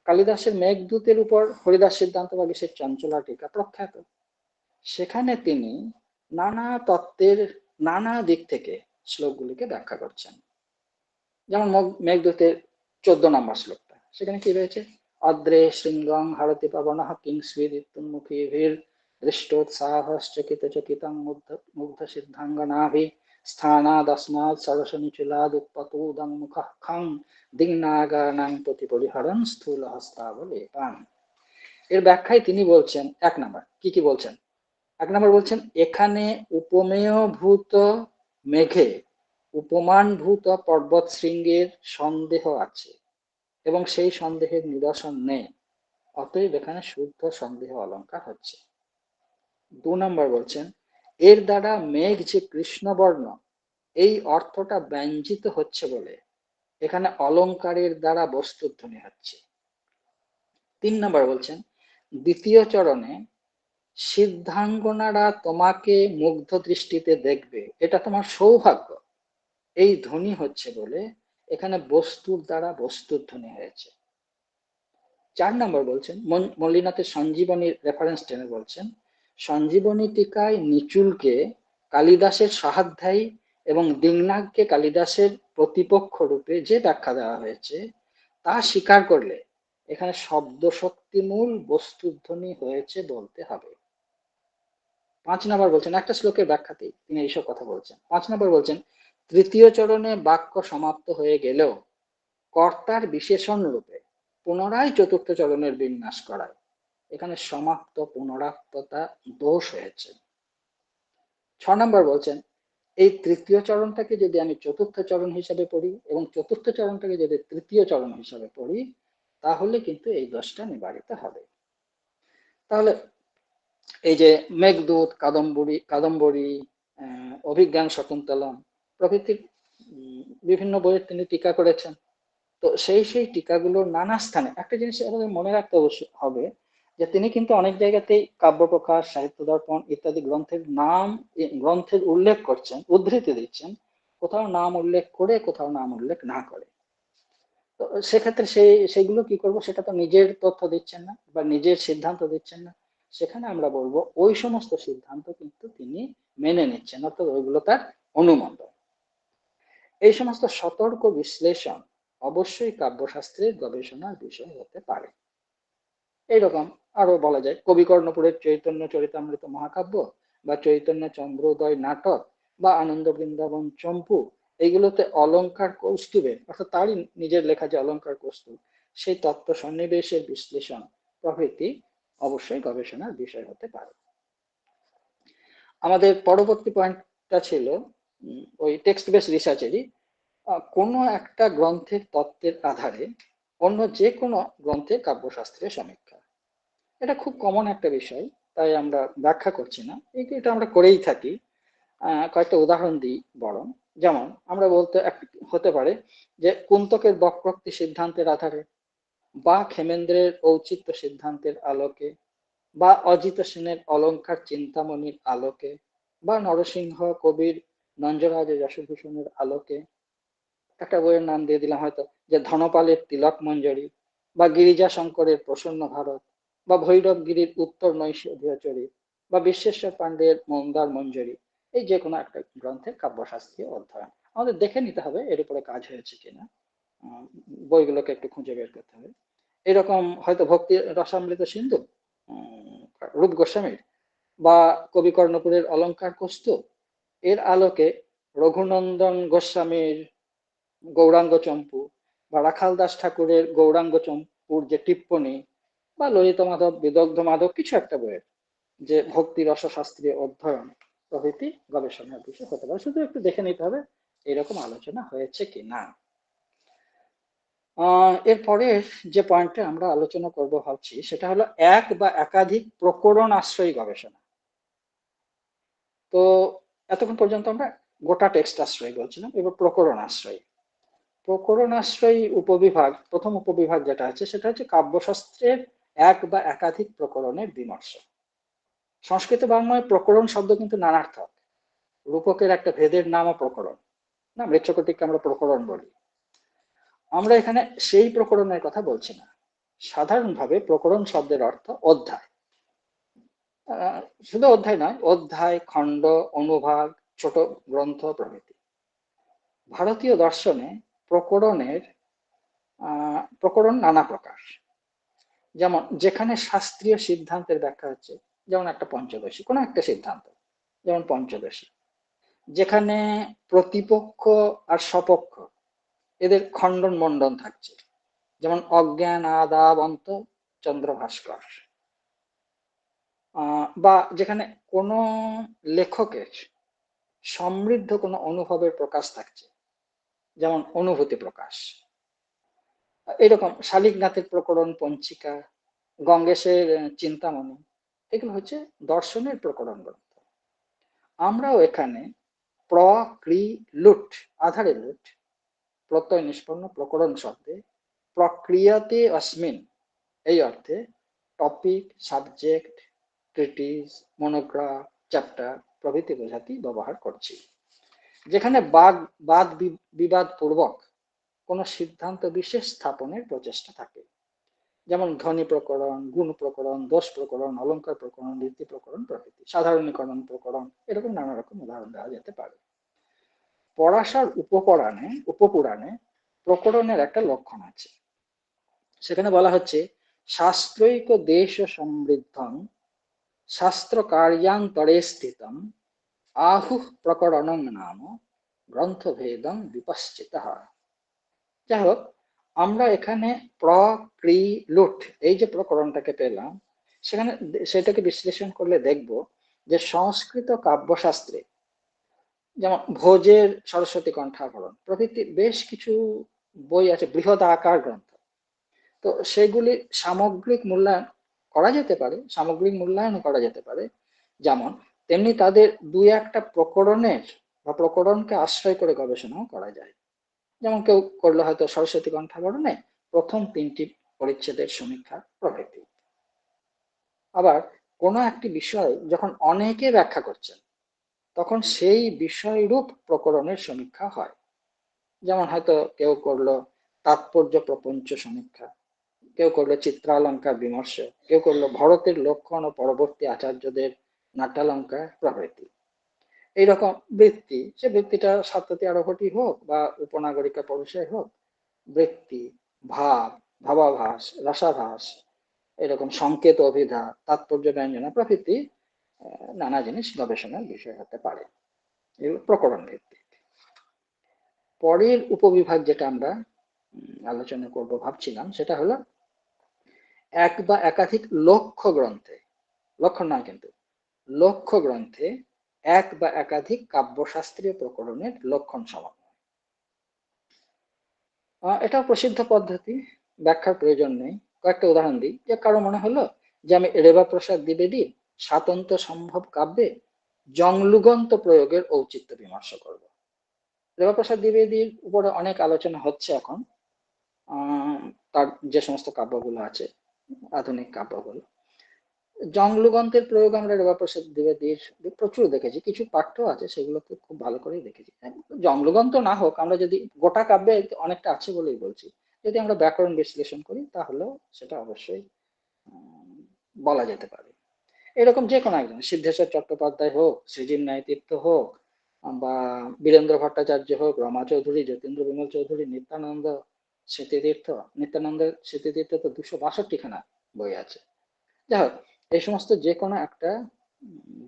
কালিদাসের মেঘদূতের উপর হরিদাস সিদ্ধান্ত বাগীশের চঞ্চলা টিকা প্রখ্যাত। সেখানে তিনি নানা তত্ত্বের নানা দিক থেকে শ্লোকগুলিকে ব্যাখ্যা করছেন। যেমন মেঘদূতের 14 নম্বর শ্লোকটা, সেখানে কি রয়েছে? অদ্রে শৃঙ্গং হারতি পাবন কিংস্বিদিত্যুন্মুখী ভীর দৃষ্টোৎসাহশ্চকিত চকিতং মুগ্ধ সিদ্ধাঙ্গনাভি স্থানাদস্মাৎ সরসনিচুলাদ উৎপতোদং মুখং দিংনাগানাং প্রতি পরিহরণ স্থূল হস্তাবলেপান। এর ব্যাখ্যায় তিনি বলছেন, এক নাম্বার কি বলছেন? এক নাম্বার বলছেন, এখানে উপমেয়ভূত মেঘে উপমানভূত পর্বত শৃঙ্গের সন্দেহ আছে এবং সেই সন্দেহের নিরসন নেই, অতএব এখানে শুদ্ধ সন্দেহ অলঙ্কার হচ্ছে। 2 নম্বর বলছেন, এর দ্বারা মেঘ যে কৃষ্ণবর্ণ এই অর্থটা ব্যঞ্জিত হচ্ছে বলে এখানে অলঙ্কারের দ্বারা বস্তুধ্বনি হচ্ছে। 3 নম্বর বলছেন, দ্বিতীয় চরণে সিদ্ধাঙ্গনারা তোমাকে মুগ্ধ দৃষ্টিতে দেখবে, এটা তোমার সৌভাগ্য, এই ধ্বনি হচ্ছে বলে এখানে বস্তুর দ্বারা বস্তুর ধ্বনি হয়েছে। 4 নম্বর বলছেন, মল্লিনাথের সঞ্জীবনীর রেফারেন্স টেনে বলছেন, সঞ্জীবনী টিকায় নিচুলকে কালিদাসের সহাধ্যায়ী এবং দিংনাগকে কালিদাসের প্রতিপক্ষ রূপে যে ব্যাখ্যা দেওয়া হয়েছে তা স্বীকার করলে এখানে শব্দ শক্তিমূল বস্তুধ্বনি হয়েছে বলতে হবে। 5 নম্বর বলছেন, একটা শ্লোকের ব্যাখ্যাতেই তিনি এইসব কথা বলছেন। 5 নম্বর বলছেন, তৃতীয় চরণে বাক্য সমাপ্ত হয়ে গেলেও কর্তার বিশেষণ রূপে পুনরায় চতুর্থ চরণের বিন্যাস করায় এখানে সমাপ্ত পুনরাক্ততা দোষ হয়েছে। 6 নম্বর বলছেন, এই তৃতীয় চরণটাকে যদি আমি চতুর্থ চরণ হিসাবে পড়ি এবং চতুর্থ চরণটাকে যদি তৃতীয় চরণ হিসাবে পড়ি তাহলে কিন্তু এই দোষটা নিবারিত হবে। তাহলে এই যে মেঘদূত, কাদম্বরী, অভিজ্ঞান শকুন্তলম প্রভৃতি বিভিন্ন বইয়ের তিনি টিকা করেছেন। তো সেই টিকাগুলোর নানা স্থানে একটা জিনিস আমাদের মনে রাখতে অবশ্যই হবে যে তিনি কিন্তু অনেক জায়গাতেই কাব্যপ্রকাশ, সাহিত্য দর্পণ ইত্যাদি গ্রন্থের উল্লেখ করছেন, উদ্ধৃতি দিচ্ছেন, কোথাও নাম উল্লেখ করে কোথাও নাম উল্লেখ না করে। তো সেক্ষেত্রে সেইগুলো কি করব, সেটা তো নিজের তথ্য দিচ্ছেন না বা নিজের সিদ্ধান্ত দিচ্ছেন না, সেখানে আমরা বলবো ওই সমস্ত সিদ্ধান্ত কিন্তু তিনি মেনে নিচ্ছেন, অর্থাৎ ওইগুলো তার অনুমোদন। এই সমস্ত সতর্ক বিশ্লেষণ অবশ্যই কাব্যশাস্ত্রের গবেষণার বিষয় হতে পারে। এইরকম আরো বলা যায়, কবি কর্ণপুরের চৈতন্য চরিতামৃত মহাকাব্য বা চৈতন্য চন্দ্রোদয় নাটক বা আনন্দ বৃন্দাবন চম্পু, এইগুলোতে অলংকার কৌস্তুভে, অর্থাৎ তারই নিজের লেখা যে অলংকার কৌস্তুভ, সেই তত্ত্ব সন্নিবেশের বিশ্লেষণ প্রভৃতি অবশ্যই গবেষণার বিষয় হতে পারে। আমাদের পরবর্তী পয়েন্টটা ছিল ওই টেক্সট বেস রিসার্চেরই কোনো একটা গ্রন্থের তত্ত্বের আধারে অন্য যে কোনো গ্রন্থের কাব্যশাস্ত্রের সমীক্ষা। এটা খুব কমন একটা বিষয়, তাই আমরা ব্যাখ্যা করছি না, এটা আমরা করেই থাকি। কয়েকটা উদাহরণ দিই বরং। যেমন আমরা বলতে হতে পারে যে কুন্তকের বক্রোক্তি সিদ্ধান্তের আধারে, বা ক্ষেমেন্দ্রের ঔচিত্য সিদ্ধান্তের আলোকে, বা অজিত সেনের অলংকার চিন্তামণির আলোকে, বা নরসিংহ কবির নঞ্জরাজ যশোভূষণের আলোকে। একটা বইয়ের নাম দিয়ে দিলাম হয়তো, যে ধনপালের তিলক মঞ্জরি, বা গিরিজা শঙ্করের প্রসন্ন ভারত, বা ভৈরবগিরির উত্তর নৈষধীয়চরিত, বা বিশ্বেশ্বর পাণ্ডের মন্দার মঞ্জরি। এই যে কোনো একটা গ্রন্থের কাব্যশাস্ত্রীয় অধ্যয়ন আমাদের দেখে নিতে হবে এর উপরে কাজ হয়েছে কিনা, বইগুলোকে একটু খুঁজে বের করতে হবে। এরকম হয়তো ভক্তি রসামৃত সিন্ধু রূপ গোস্বামীর, বা কবি কর্ণপুরের অলংকার কৌস্তুভ, এর আলোকে রঘুনন্দন গোস্বামীর গৌরাঙ্গ চম্পু, বা রাখাল দাস ঠাকুরের গৌরাঙ্গ চম্পুর যে টিপ্পনী, বা ললিত মাধব বিদগ্ধ মাধব কিছু একটা বইয়ের যে ভক্তি রসশাস্ত্রীয় অধ্যয়ন প্রভৃতি গবেষণার বিষয় হতে পারে। শুধু একটু দেখে নিতে হবে এরকম আলোচনা হয়েছে কি না। এরপরে যে পয়েন্টে আমরা আলোচনা করব ভাবছি সেটা হলো এক বা একাধিক প্রকরণ আশ্রয়ী গবেষণা। তো এতক্ষণ পর্যন্ত আমরা গোটা টেক্সট আশ্রয়ী বলছিলাম, এবার প্রকরণ আশ্রয়ী। প্রকরণ আশ্রয়ী উপবিভাগ, প্রথম উপবিভাগ যেটা আছে সেটা হচ্ছে কাব্যশাস্ত্রের এক বা একাধিক প্রকরণের বিমর্ষ। সংস্কৃত বাংলায় প্রকরণ শব্দ কিন্তু নানার্থক। রূপকের একটা ভেদের নামও প্রকরণ, না মৃচ্ছকটিকে আমরা প্রকরণ বলি। আমরা এখানে সেই প্রকরণের কথা বলছি না। সাধারণভাবে প্রকরণ শব্দের অর্থ অধ্যায়, শুধু অধ্যায় নয়, অধ্যায়, খণ্ড, অনুভাগ, ছোট গ্রন্থ প্রভৃতি। ভারতীয় দর্শনে প্রকরণ নানা প্রকার। যেমন যেখানে শাস্ত্রীয় সিদ্ধান্তের ব্যাখ্যা হচ্ছে, যেমন একটা পঞ্চদশী, কোনো একটা সিদ্ধান্ত, যেমন পঞ্চদশী, যেখানে প্রতিপক্ষ আর সপক্ষ এদের খণ্ডন মণ্ডন থাকছে, যেমন অজ্ঞান আদাবন্ত চন্দ্রভাস্কর। বা যেখানে কোনো লেখকের সমৃদ্ধ কোনো অনুভবের প্রকাশ থাকছে, যেমন অনুভূতি প্রকাশ। এরকম শালিকনাথের প্রকরণ পঞ্চিকা, গঙ্গেশের চিন্তামণি, এগুলো হচ্ছে দর্শনের প্রকরণ গ্রন্থ। আমরাও এখানে লুট, আধারে লুট, প্রত্যয় নিষ্পন্ন প্রকরণ শব্দে প্রক্রিয়াতে অস্মিন এই অর্থে topic, subject, treaties, monograph, chapter প্রভৃতি বোঝাতে ব্যবহার করছি। যেখানে বাদ বিবাদ পূর্বক কোন সিদ্ধান্ত বিশেষ স্থাপনের প্রচেষ্টা থাকে, যেমন ধ্বনি প্রকরণ, গুণ প্রকরণ, দোষ প্রকরণ, অলঙ্কার প্রকরণ, রীতি প্রকরণ প্রভৃতি, সাধারণীকরণ প্রকরণ, এরকম নানা রকম উদাহরণ দেওয়া যেতে পারে। পরাশর উপপুরাণে প্রকরণের একটা লক্ষণ আছে। সেখানে বলা হচ্ছে শাস্ত্রৈক দেশ সমৃদ্ধং শাস্ত্র কার্যান্তরে স্থিতম আহুঃ প্রকরণং নাম গ্রন্থভেদং বিপশ্চিতঃ। যাই হোক, আমরা এখানে লুট এই যে প্রকরণটাকে পেলাম, সেখানে সেটাকে বিশ্লেষণ করলে দেখব যে সংস্কৃত কাব্যশাস্ত্রে যেমন ভোজের সরস্বতী কণ্ঠাভরণ প্রভৃতি বেশ কিছু বই আছে, বৃহৎ আকার গ্রন্থ। তো সেগুলি সামগ্রিক মূল্যায়ন করা যেতে পারে, সামগ্রিক মূল্যায়ন করা যেতে পারে, যেমন তেমনি তাদের দুই একটা প্রকরণের বা প্রকরণকে আশ্রয় করে গবেষণাও করা যায়। যেমন কেউ করলে হয়তো সরস্বতী কণ্ঠাভরণে প্রথম 3টি পরিচ্ছেদের সমীক্ষা প্রভৃতি। আবার কোনো একটি বিষয় যখন অনেকে ব্যাখ্যা করছেন তখন সেই বিষয়রূপ প্রকরণের সমীক্ষা হয়। যেমন হয়তো কেউ করলো তাৎপর্য প্রপঞ্চ সমীক্ষা, কেউ করলো চিত্রালঙ্কার বিমর্শ, কেউ করলো ভরতের লক্ষণ ও পরবর্তী আচার্যদের নাট্যালঙ্কার প্রভৃতি। এইরকম বৃত্তি, সে বৃত্তিটা সাততী আরোহটি হোক বা উপনাগরিকা পরিচয় হোক, বৃত্তি, ভাব, ভাবাভাস, রসাভাস, এরকম সংকেত, অভিধা, তাৎপর্য ব্যঞ্জনা প্রভৃতি নানা জিনিস গবেষণার বিষয় হতে পারে, এগুলো প্রকরণ ভিত্তিক। পরের উপবিভাগ যেটা আমরা আলোচনা করব ভাবছিলাম সেটা হলো এক বা একাধিক লক্ষ্য গ্রন্থে, লক্ষণ নয় কিন্তু, লক্ষ্য গ্রন্থে এক বা একাধিক কাব্যশাস্ত্রীয় প্রকরণের লক্ষণ সমন্বয়। এটা প্রসিদ্ধ পদ্ধতি, ব্যাখ্যার প্রয়োজন নেই। কয়েকটা উদাহরণ দিই। যে কারো মনে হলো যে আমি রেবাপ্রসাদ দ্বিবেদীর স্বাতন্ত্র সম্ভব কাব্যে জংলুগন্ত প্রয়োগের ঔচিত্য বিমর্শ করব। রেবাপ্রসাদ দ্বিবেদীর উপরে অনেক আলোচনা হচ্ছে এখন, তার যে সমস্ত কাব্যগুলো আছে, আধুনিক কাব্যগুলো। জংলুগন্তের প্রয়োগ আমরা রেবাপ্রসাদ দ্বিবেদীর প্রচুর দেখেছি, কিছু পাঠ্য আছে সেগুলোকে খুব ভালো করেই দেখেছি। জংলুগন্ত না হোক, আমরা যদি গোটা কাব্যে অনেকটা আছে বলেই বলছি, যদি আমরা ব্যাকরণ বিশ্লেষণ করি তাহলেও সেটা অবশ্যই বলা যেতে পারে। এরকম যে কোনো একজন, সিদ্ধেশ্বর চট্টোপাধ্যায় হোক, সৃজিন ন্যায়তীর্থ হোক, বা বীরেন্দ্র ভট্টাচার্য হোক, রমা চৌধুরী, যতীন্দ্র বিমল চৌধুরী, নিত্যানন্দ স্মৃতিতীর্থ। নিত্যানন্দের স্মৃতিতীর্থ তো 262 খানা বই আছে। যাই হোক, এই সমস্ত যে কোনো একটা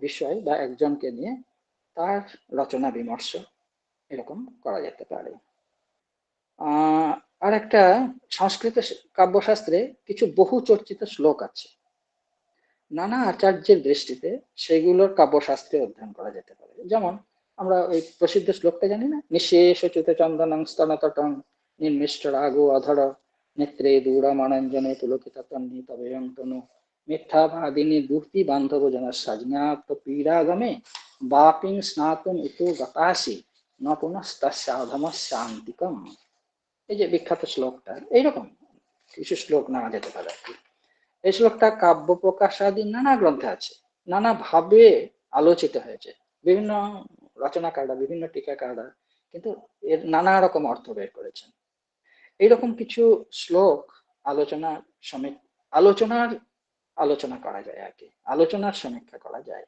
বিষয় বা একজনকে নিয়ে তার রচনা বিমর্শ এরকম করা যেতে পারে। আর একটা সংস্কৃত কাব্যশাস্ত্রে কিছু বহু চর্চিত শ্লোক আছে, নানা আচার্যের দৃষ্টিতে সেগুলোর কাব্যশাস্ত্রে অধ্যয়ন করা যেতে পারে। যেমন আমরা ওই প্রসিদ্ধ শ্লোকটা জানি না, নিঃশেষ চ্যুত চন্দনং স্তনতটং নির্মিষ্ট রাগো অধর নেত্রে দূরমানঞ্জনে পুলকিত তন্নি তবেয়ং তনু মিথ্যাভাদিনী দুর্তি বান্ধব জনস সাজ্ঞাত পীড়াগমে বাপিং স্নাতুম ইতো গতাসি ন পুনস্তস্য অধমস্যান্তিকম। এই যে বিখ্যাত শ্লোকটা, এইরকম কিছু শ্লোক নেওয়া যেতে পারে আর কি। এই শ্লোকটা কাব্য প্রকাশাদি নানা গ্রন্থে আছে, নানা ভাবে আলোচিত হয়েছে, বিভিন্ন রচনাকাররা, বিভিন্ন টিকাকাররা কিন্তু এর নানা রকম অর্থ বের করেছেন। এইরকম কিছু শ্লোক আলোচনা করা যায় আর কি, আলোচনার সমীক্ষা করা যায়।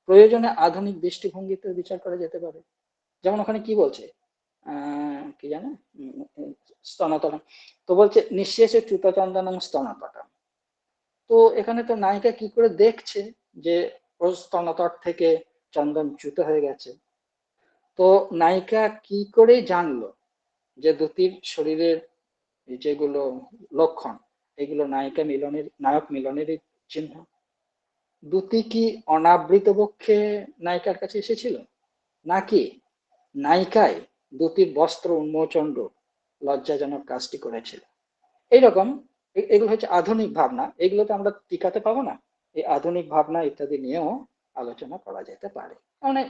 প্রয়োজনে আধুনিক দৃষ্টিভঙ্গিতে বিচার করা যেতে পারে। যেমন ওখানে কি বলছে, কি জানে, স্তনতটম, তো বলছে নিঃশেষে চ্যুতচন্দনং স্তনতটম। তো এখানে তো নায়িকা কি করে দেখছে যে ওর স্তনতট থেকে চন্দন চ্যুত হয়ে গেছে? তো নায়িকা কি করে জানলো যে দুতির শরীরের যেগুলো লক্ষণ, এগুলো নায়ক মিলনেরই চিহ্ন? দুতি কি অনাবৃত বক্ষে নায়িকার কাছে এসেছিল, নাকি নায়িকায় দুতির বস্ত্র উন্মোচন লজ্জাজনক কাজটি করেছিল? এইরকম এগুলো হচ্ছে আধুনিক ভাবনা, এগুলো তো আমরা টিকাতে পাবো না। এই আধুনিক ভাবনা ইত্যাদি নিয়েও আলোচনা করা যেতে পারে। মানে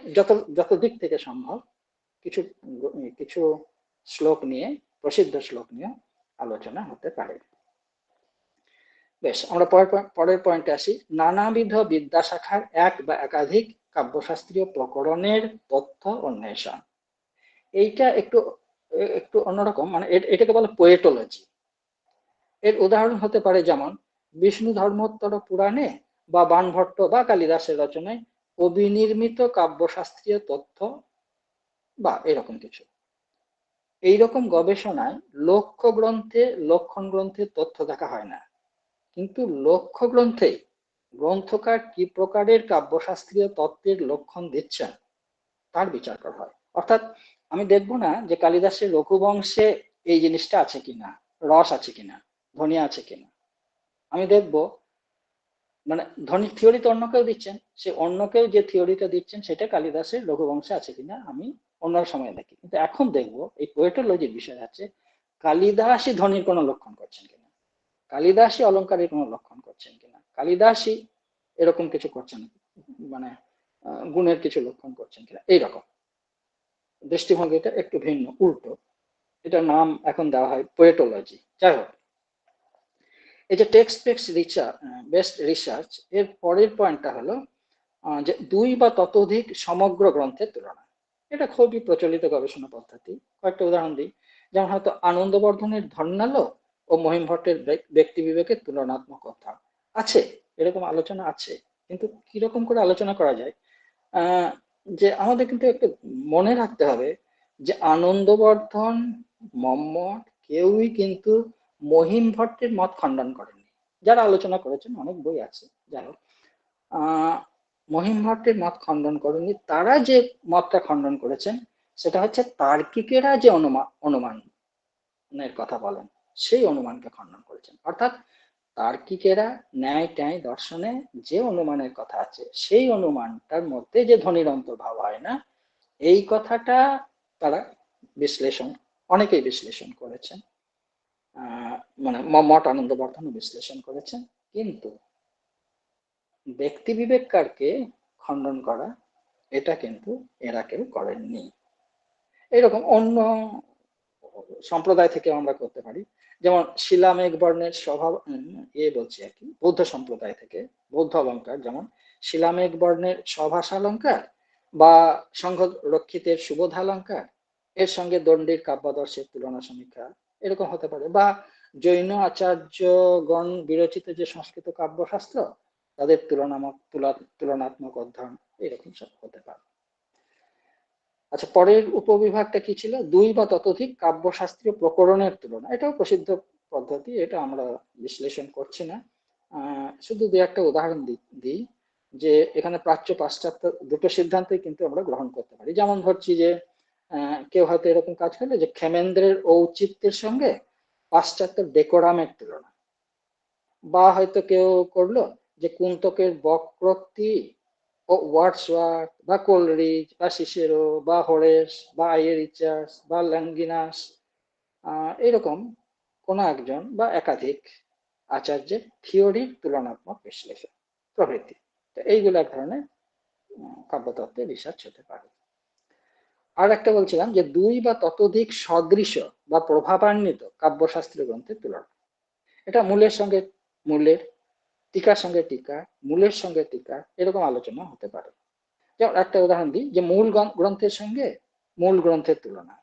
যত দিক থেকে সম্ভব কিছু কিছু শ্লোক নিয়ে, প্রসিদ্ধ শ্লোক নিয়ে আলোচনা হতে পারে। বেশ, আমরা পরের পয়েন্টে আসি। নানাবিধ বিদ্যাশাখার এক বা একাধিক কাব্যশাস্ত্রীয় প্রকরণের তথ্য অন্বেষণ। এইটা একটু অন্যরকম, মানে এটাকে বলে পোয়েটোলজি। এর উদাহরণ হতে পারে যেমন বিষ্ণু ধর্মোত্তর পুরাণে বা বাণভট্ট বা কালিদাসের রচনায় অবিনির্মিত কাব্যশাস্ত্রীয় তথ্য বা এরকম কিছু। এইরকম গবেষণায় লক্ষণ গ্রন্থে তথ্য দেখা হয় না, কিন্তু লক্ষ্য গ্রন্থে গ্রন্থকার কি প্রকারের কাব্যশাস্ত্রীয় তত্ত্বের লক্ষণ দিচ্ছেন তার বিচার করা হয়। অর্থাৎ আমি দেখবো না যে কালিদাসের রঘুবংশে এই জিনিসটা আছে কিনা, রস আছে কিনা, ধ্বনি আছে কিনা। আমি দেখব, মানে ধ্বনির থিওরি তো অন্য কেউ দিচ্ছেন, সে অন্য কেউ যে থিওরিটা দিচ্ছেন সেটা কালিদাসের রঘুবংশে আছে কিনা আমি অন্য সময় দেখি। কিন্তু এখন দেখবো এই পোয়েটোলজির বিষয় আছে কালিদাসই ধ্বনির কোনো লক্ষণ করছেন কিনা, কালিদাসই অলঙ্কারের কোনো লক্ষণ করছেন কিনা, কালিদাসই এরকম কিছু করছেন, মানে গুণের কিছু লক্ষণ করছেন কিনা। এইরকম দৃষ্টিভঙ্গিটা একটু ভিন্ন, উল্টো। এটার নাম এখন দেওয়া হয় পোয়েটোলজি। যাই হোক, এই যে টেক্সট বেসড রিসার্চ, এর পরের পয়েন্টটা হলো যে দুই বা ততোধিক সমগ্র গ্রন্থের তুলনা। এটা খুবই প্রচলিত গবেষণা পদ্ধতি। কয়েকটা উদাহরণ দিই। যেমন হয়তো আনন্দবর্ধনের ধর্নালো ও মহিম ভট্টের ব্যক্তি বিবেকের তুলনাত্মক কথা আছে, এরকম আলোচনা আছে। কিন্তু কিরকম করে আলোচনা করা যায়, যে আমাদের কিন্তু একটু মনে রাখতে হবে যে আনন্দবর্ধন, মম্মট কেউই কিন্তু মহিম ভট্টের মত খণ্ডন করেননি। যারা আলোচনা করেছেন অনেক বই আছে, যাই হোক, মহিম ভট্টের মত খণ্ডন করেনি, তারা যে মতটা খণ্ডন করেছেন সেটা হচ্ছে তার্কিকেরা যে অনুমানের কথা বলেন সেই অনুমানকে খণ্ডন করেছেন। অর্থাৎ তার্কিকেরা ন্যায় ট্যায় দর্শনে যে অনুমানের কথা আছে সেই অনুমানটার মধ্যে যে ধ্বনির অন্তর্ভাব হয় না, এই কথাটা তারা অনেকেই বিশ্লেষণ করেছেন, মানে মঠ আনন্দবর্ধন বিশ্লেষণ করেছেন। কিন্তু ব্যক্তি বিবেককারকে খণ্ডন করা এটা কিন্তু এরা কেউ করেননি। এরকম অন্য সম্প্রদায় থেকে আমরা করতে পারি, যেমন শিলা মেঘ বর্ণের স্বভাব বলছি আর কি, বৌদ্ধ সম্প্রদায় থেকে বৌদ্ধ অলঙ্কার, যেমন শিলা মেঘ বর্ণের স্বভাষালঙ্কার বা সংঘ রক্ষিতের সুবোধালঙ্কার এর সঙ্গে দণ্ডির কাব্যাদর্শের তুলনা সমীক্ষা এরকম হতে পারে, বা জৈন আচার্যগণ বিরচিত যে সংস্কৃত কাব্যশাস্ত্র তাদের তুলনাত্মক অধ্যয়ন এরকম সব হতে পারে। আচ্ছা, পরের উপবিভাগটা কি ছিল? দুই বা ততোধিক কাব্যশাস্ত্রীয় প্রকরণের তুলনা। এটাও প্রসিদ্ধ পদ্ধতি, এটা আমরা বিশ্লেষণ করছি না, শুধু দু একটা উদাহরণ দিই যে এখানে প্রাচ্য পাশ্চাত্য দুটো সিদ্ধান্তই কিন্তু আমরা গ্রহণ করতে পারি। যেমন ধরছি যে কেউ হয়তো এরকম কাজ করলো যে ক্ষেমেন্দ্রের ঔচিত্যের সঙ্গে পাশ্চাত্য ডেকোরামের তুলনা, বা হয়তো কেউ করলো যে কুন্তকের বক্রোক্তি ও ওয়ার্ডসওয়ার্থ বা কোলরিজ বা সিসেরো বা হোরেস বা আইয়েরিচাস বা ল্যাঙ্গিনাস এরকম কোন একজন বা একাধিক আচার্যের থিওরির তুলনাত্মক বিশ্লেষণ প্রভৃতি। তো এইগুলো এক ধরনের কাব্যতত্ত্বে রিসার্চ হতে পারে। আর একটা বলছিলাম যে দুই বা ততোধিক সদৃশ বা প্রভাবান্বিত কাব্যশাস্ত্রীয় গ্রন্থের তুলনা। এটা মূলের সঙ্গে মূলের, টিকার সঙ্গে টিকা, মূলের সঙ্গে টিকা এরকম আলোচনা হতে পারে। যেমন একটা উদাহরণ দিই যে মূল গ্রন্থের সঙ্গে মূল গ্রন্থের তুলনা।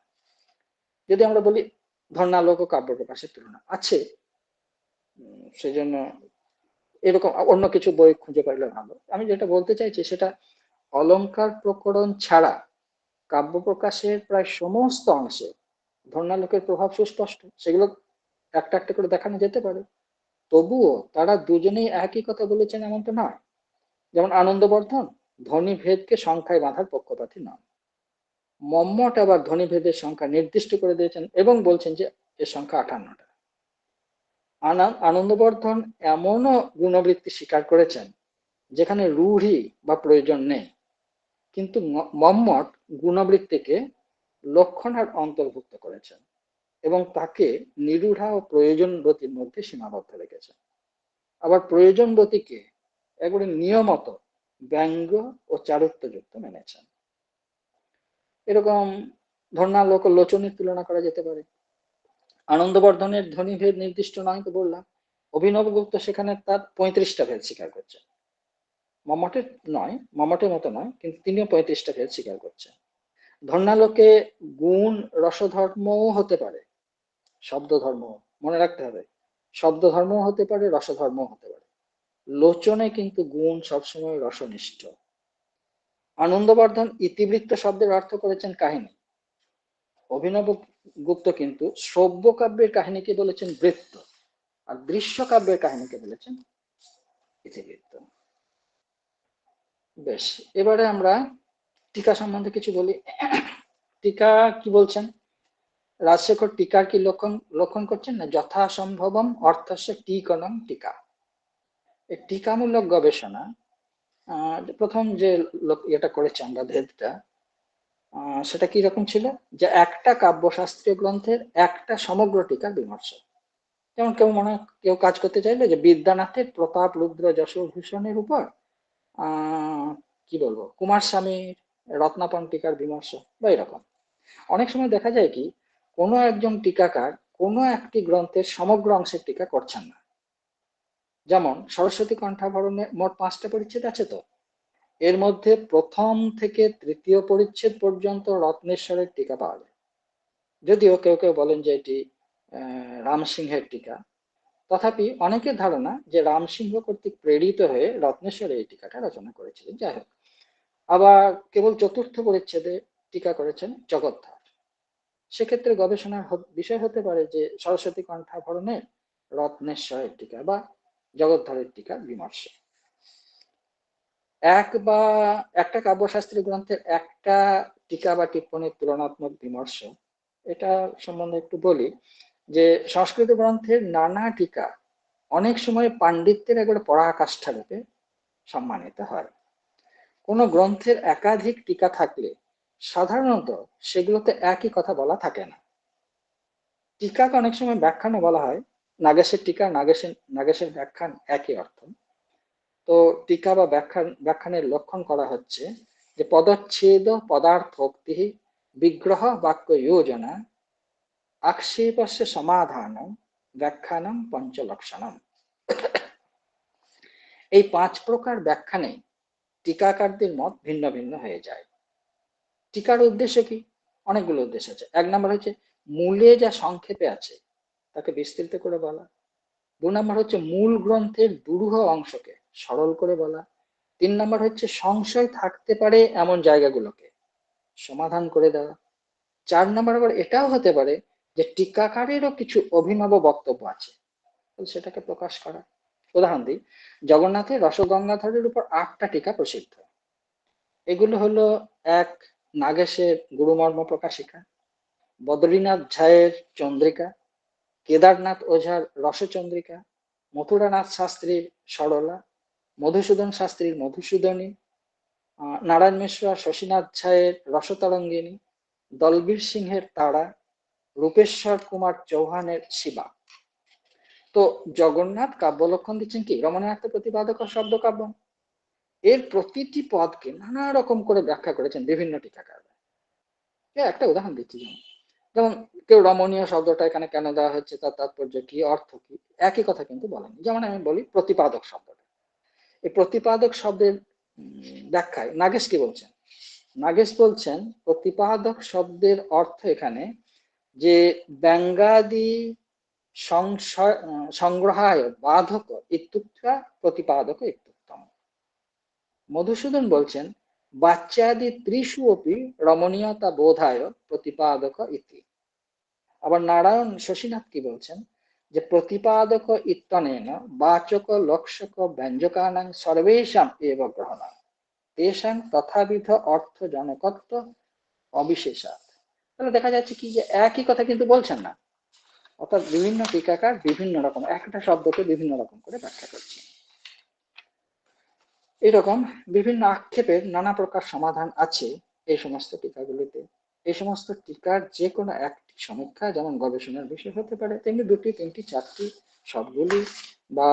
যদি আমরা বলি ধর্ণালোক ও কাব্য প্রকাশের তুলনা আছে, সেজন্য এরকম অন্য কিছু বই খুঁজে পাইলে ভালো। আমি যেটা বলতে চাইছি সেটা অলঙ্কার প্রকরণ ছাড়া কাব্য প্রকাশের প্রায় সমস্ত অংশে ধর্ণালোকের প্রভাব সুস্পষ্ট, সেগুলো একটা একটা করে দেখানো যেতে পারে। তবুও তারা দুজনেই একই কথা বলেছেন এমনটা নয়। যেমন আনন্দবর্ধন ধ্বনিভেদকে সংখ্যায় বাঁধার পক্ষপাতী নন, মম্মট আবার ধ্বনিভেদের সংখ্যা নির্দিষ্ট করে দিয়েছেন এবং বলছেন যে এর সংখ্যা 58টা। আনন্দবর্ধন এমনও গুণবৃত্তি স্বীকার করেছেন যেখানে রূঢ়ি বা প্রয়োজন নেই, কিন্তু মম্মট গুণবৃত্তিকে লক্ষণার অন্তর্ভুক্ত করেছেন এবং তাকে নিরূঢ়া ও প্রয়োজনবতীর মধ্যে সীমাবদ্ধ রেখেছেন। আবার প্রয়োজনবতীকে একবারে নিয়মত ব্যঙ্গ ও চারুত্বযুক্ত মেনেছেন। এরকম ধর্ণালোক ও লোচনের তুলনা করা যেতে পারে। আনন্দবর্ধনের ধ্বনিভেদ নির্দিষ্ট নয় তো বললাম, অভিনবগুপ্ত সেখানে তার 35টা ভেদ স্বীকার করছেন। মম্মটের মতো নয়, কিন্তু তিনিও 35টা ভেদ স্বীকার করছেন। ধর্ণালোকে গুণ রসধর্মও হতে পারে, শব্দ ধর্ম মনে রাখতে হবে, শব্দ ধর্মও হতে পারে, রসধর্মও হতে পারে। লোচনে কিন্তু গুণ সবসময় রসনিষ্ঠ। আনন্দবর্ধন ইতিবৃত্ত শব্দের অর্থ করেছেন কাহিনী, অভিনব গুপ্ত কিন্তু শ্রব্য কাব্যের কাহিনীকে বলেছেন বৃত্ত, আর দৃশ্য কাব্যের কাহিনীকে বলেছেন ইতিবৃত্ত। বেশ, এবারে আমরা টিকা সম্বন্ধে কিছু বলি। টিকা কি বলছেন? রাজশেখর টিকার কি লক্ষণ করছেন না, যথাসম্ভবম অর্থস্য টিকনম টিকা। এই টিকামূলক গবেষণা প্রথম যে এটা করেছে আমরা ভেদটা, সেটা কি রকম ছিল যে একটা কাব্যশাস্ত্রীয় গ্রন্থের একটা সমগ্র টিকার বিমর্শ। যেমন কেউ কাজ করতে চাইলে যে বিদ্যানাথের প্রতাপ রুদ্র যশোভূষণের উপর কি বলবো কুমার স্বামীর রত্নাপন টিকার বিমর্শ বা এরকম। অনেক সময় দেখা যায় কি কোনো একজন টিকাকার কোনো একটি গ্রন্থের সমগ্র অংশের টিকা করছেন না। যেমন সরস্বতী কণ্ঠাভরণে মোট 5টা পরিচ্ছেদ আছে, তো এর মধ্যে প্রথম থেকে তৃতীয় পরিচ্ছেদ পর্যন্ত রত্নেশ্বরের টিকা পাওয়া যায়। যদিও কেউ কেউ বলেন যে এটি রামসিংহের টিকা, তথাপি অনেকের ধারণা যে রামসিংহ কর্তৃক প্রেরিত হয়ে রত্নেশ্বর এই টিকাটা রচনা করেছিলেন। যাই হোক, আবার কেবল চতুর্থ পরিচ্ছেদে টিকা করেছেন জগদ্ধার। সেক্ষেত্রে গবেষণার বিষয় হতে পারে যে সরস্বতী কণ্ঠাভরণের রত্নেশ্বরের টিকা বা জগদ্ধারের টিকা বিমর্শ। একটা কাব্যশাস্ত্রী গ্রন্থের একটা টিকা বা টিপ্পণীর তুলনাত্মক বিমর্শ, এটা সম্বন্ধে একটু বলি যে সংস্কৃত গ্রন্থের নানা টিকা অনেক সময় পাণ্ডিত্যের একবারে পরাকাষ্ঠা রূপে সম্মানিত হয়। কোনো গ্রন্থের একাধিক টিকা থাকলে সাধারণত সেগুলোতে একই কথা বলা থাকে না। টিকাকে অনেক সময় ব্যাখ্যানও বলা হয়। নাগেশের টিকা, নাগেশের ব্যাখ্যান একই অর্থ। তো টিকা বা ব্যাখ্যানের লক্ষণ করা হচ্ছে যে পদচ্ছেদ পদার্থোক্তি বিগ্রহ বাক্য যোজনা আক্ষেপস্য সমাধান ব্যাখ্যানম পঞ্চলক্ষণম। এই 5 প্রকার ব্যাখ্যানে টিকাকারদের মত ভিন্ন ভিন্ন হয়ে যায়। টিকার উদ্দেশ্য কি? অনেকগুলো উদ্দেশ্য আছে। 1 নম্বর হচ্ছে মূলে যা সংক্ষেপে আছে তাকে বিস্তৃত করে বলা। 2 নম্বর হচ্ছে মূল গ্রন্থের দুরূহ অংশকে সরল করে বলা। 3 নম্বর হচ্ছে সংশয় থাকতে পারে এমন জায়গাগুলোকে সমাধান করে দেওয়া। 4 নম্বর আবার এটাও হতে পারে যে টিকাকারেরও কিছু অভিনব বক্তব্য আছে, সেটাকে প্রকাশ করা। উদাহরণ দিই, জগন্নাথের রসগঙ্গাধরের উপর 8টা টিকা প্রসিদ্ধ। এগুলো হলো: 1 নাগেশের গুরুমর্ম প্রকাশিকা, বদ্রীনাথ ঝায়ের চন্দ্রিকা, কেদারনাথ ওঝার রসচন্দ্রিকা, মথুরানাথ শাস্ত্রীর সরলা, মধুসূদন শাস্ত্রীর মধুসূদনী, নারায়ণ মিশ্র শশীনাথ ঝায়ের রসতরঙ্গিনী, দলবীর সিংহের তারা, রূপেশ্বর কুমার চৌহানের শিবা। তো জগন্নাথ কাব্যলক্ষণ দিচ্ছেন কি রমণীয়ার্থ প্রতিপাদক শব্দ কাব্য। এর প্রতিটি পদকে নানা রকম করে ব্যাখ্যা করেছেন বিভিন্ন টিকাকার। একটা উদাহরণ দিচ্ছি, যেমন কেউ রমণীয় শব্দটা এখানে কেন দেওয়া হচ্ছে, তার তাৎপর্য কি, অর্থ কি, একই কথা কিন্তু বলেনি। যেমন আমি বলি প্রতিপাদক শব্দটা, এই প্রতিপাদক শব্দের ব্যাখ্যায় নাগেশ কি বলছেন? নাগেশ বলছেন প্রতিপাদক শব্দের অর্থ এখানে যে ব্যঙ্গাদি সংগ্রহায় বাধক ইত্যুক্তা প্রতিপাদক ইত্যুক্তম। মধুসূদন বলছেন বাচ্চাদি ত্রিষু অপি রমণীয়তা বোধায় প্রতিপাদক ইতি। আবার নারায়ণ শশীনাথ কি বলছেন যে প্রতিপাদক ইত্যনেন বাচক লক্ষক ব্যঞ্জকানাং সর্বেষাং এব গ্রহণাং তেষাং তথাবিধ অর্থ জনকত্ব অবিশেষাৎ। তাহলে দেখা যাচ্ছে কি যে একই কথা কিন্তু বলছেন না, অর্থাৎ বিভিন্ন টিকাকার বিভিন্ন রকম একটা শব্দকে বিভিন্ন রকম করে ব্যাখ্যা করছেন। এরকম বিভিন্ন আক্ষেপের নানা প্রকার সমাধান আছে এই সমস্ত টিকাগুলিতে। এই সমস্ত টিকার যে কোনো একটি সমীক্ষা যেমন গবেষণার বিষয় হতে পারে, তেমনি 2টি, 3টি, 4টি, সবগুলি বা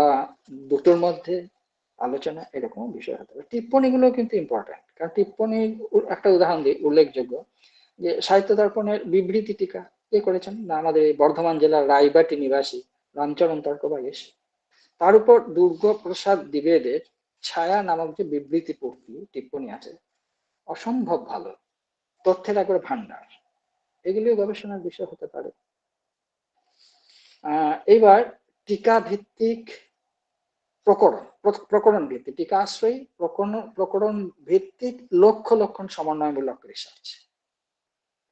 দুটোর মধ্যে আলোচনা, এরকম বিষয় হতে পারে। টিপ্পণীগুলো কিন্তু ইম্পর্টেন্ট, কারণ টিপ্পণীর একটা উদাহরণ দিই উল্লেখযোগ্য, যে সাহিত্য দর্পণের বিবৃতি টিকা কে করেছেন না আমাদের বর্ধমান জেলার রায়বাটি নিবাসী রামচরণ তর্কবাগীশ। তার উপর দুর্গপ্রসাদ দ্বিবেদের ছায়া নামক যে বিবৃতি টিপ্পণী আছে, অসম্ভব ভালো, তথ্যের একবার ভান্ডার। এগুলিও গবেষণার বিষয় হতে পারে। এবার টিকা ভিত্তিক প্রকরণ ভিত্তিক টিকা আশ্রয়ী প্রকরণ ভিত্তিক লক্ষণ সমন্বয়মূলক রিসার্চ।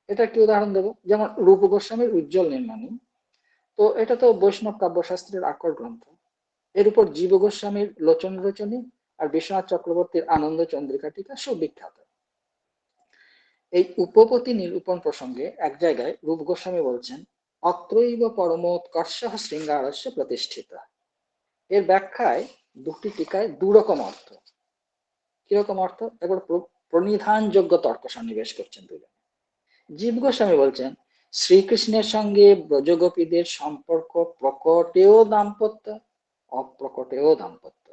এটা একটি উদাহরণ দেবো, যেমন রূপ গোস্বামীর উজ্জ্বল নির্মাণী। তো এটা তো বৈষ্ণব কাব্যশাস্ত্রের আকর গ্রন্থ। এর উপর জীব গোস্বামীর লোচন রচনী আর বিশ্বনাথ চক্রবর্তীর আনন্দ চন্দ্রিকা টিকা সুবিখ্যাত। এই উপপতি নিরূপণ প্রসঙ্গে এক জায়গায় রূপ গোস্বামী বলছেন অত্রৈব পরমোৎকর্ষ শৃঙ্গারস্য প্রতিষ্ঠিত। এর ব্যাখ্যায় 2টি টিকায় 2 রকম অর্থ। কিরকম অর্থ? একবার প্রণিধানযোগ্য তর্ক সন্নিবেশ করছেন দুজন। জীব গোস্বামী বলছেন শ্রীকৃষ্ণের সঙ্গে ব্রজগোপীদের সম্পর্ক প্রকটেও দাম্পত্য, অপ্রকটেও দাম্পত্য।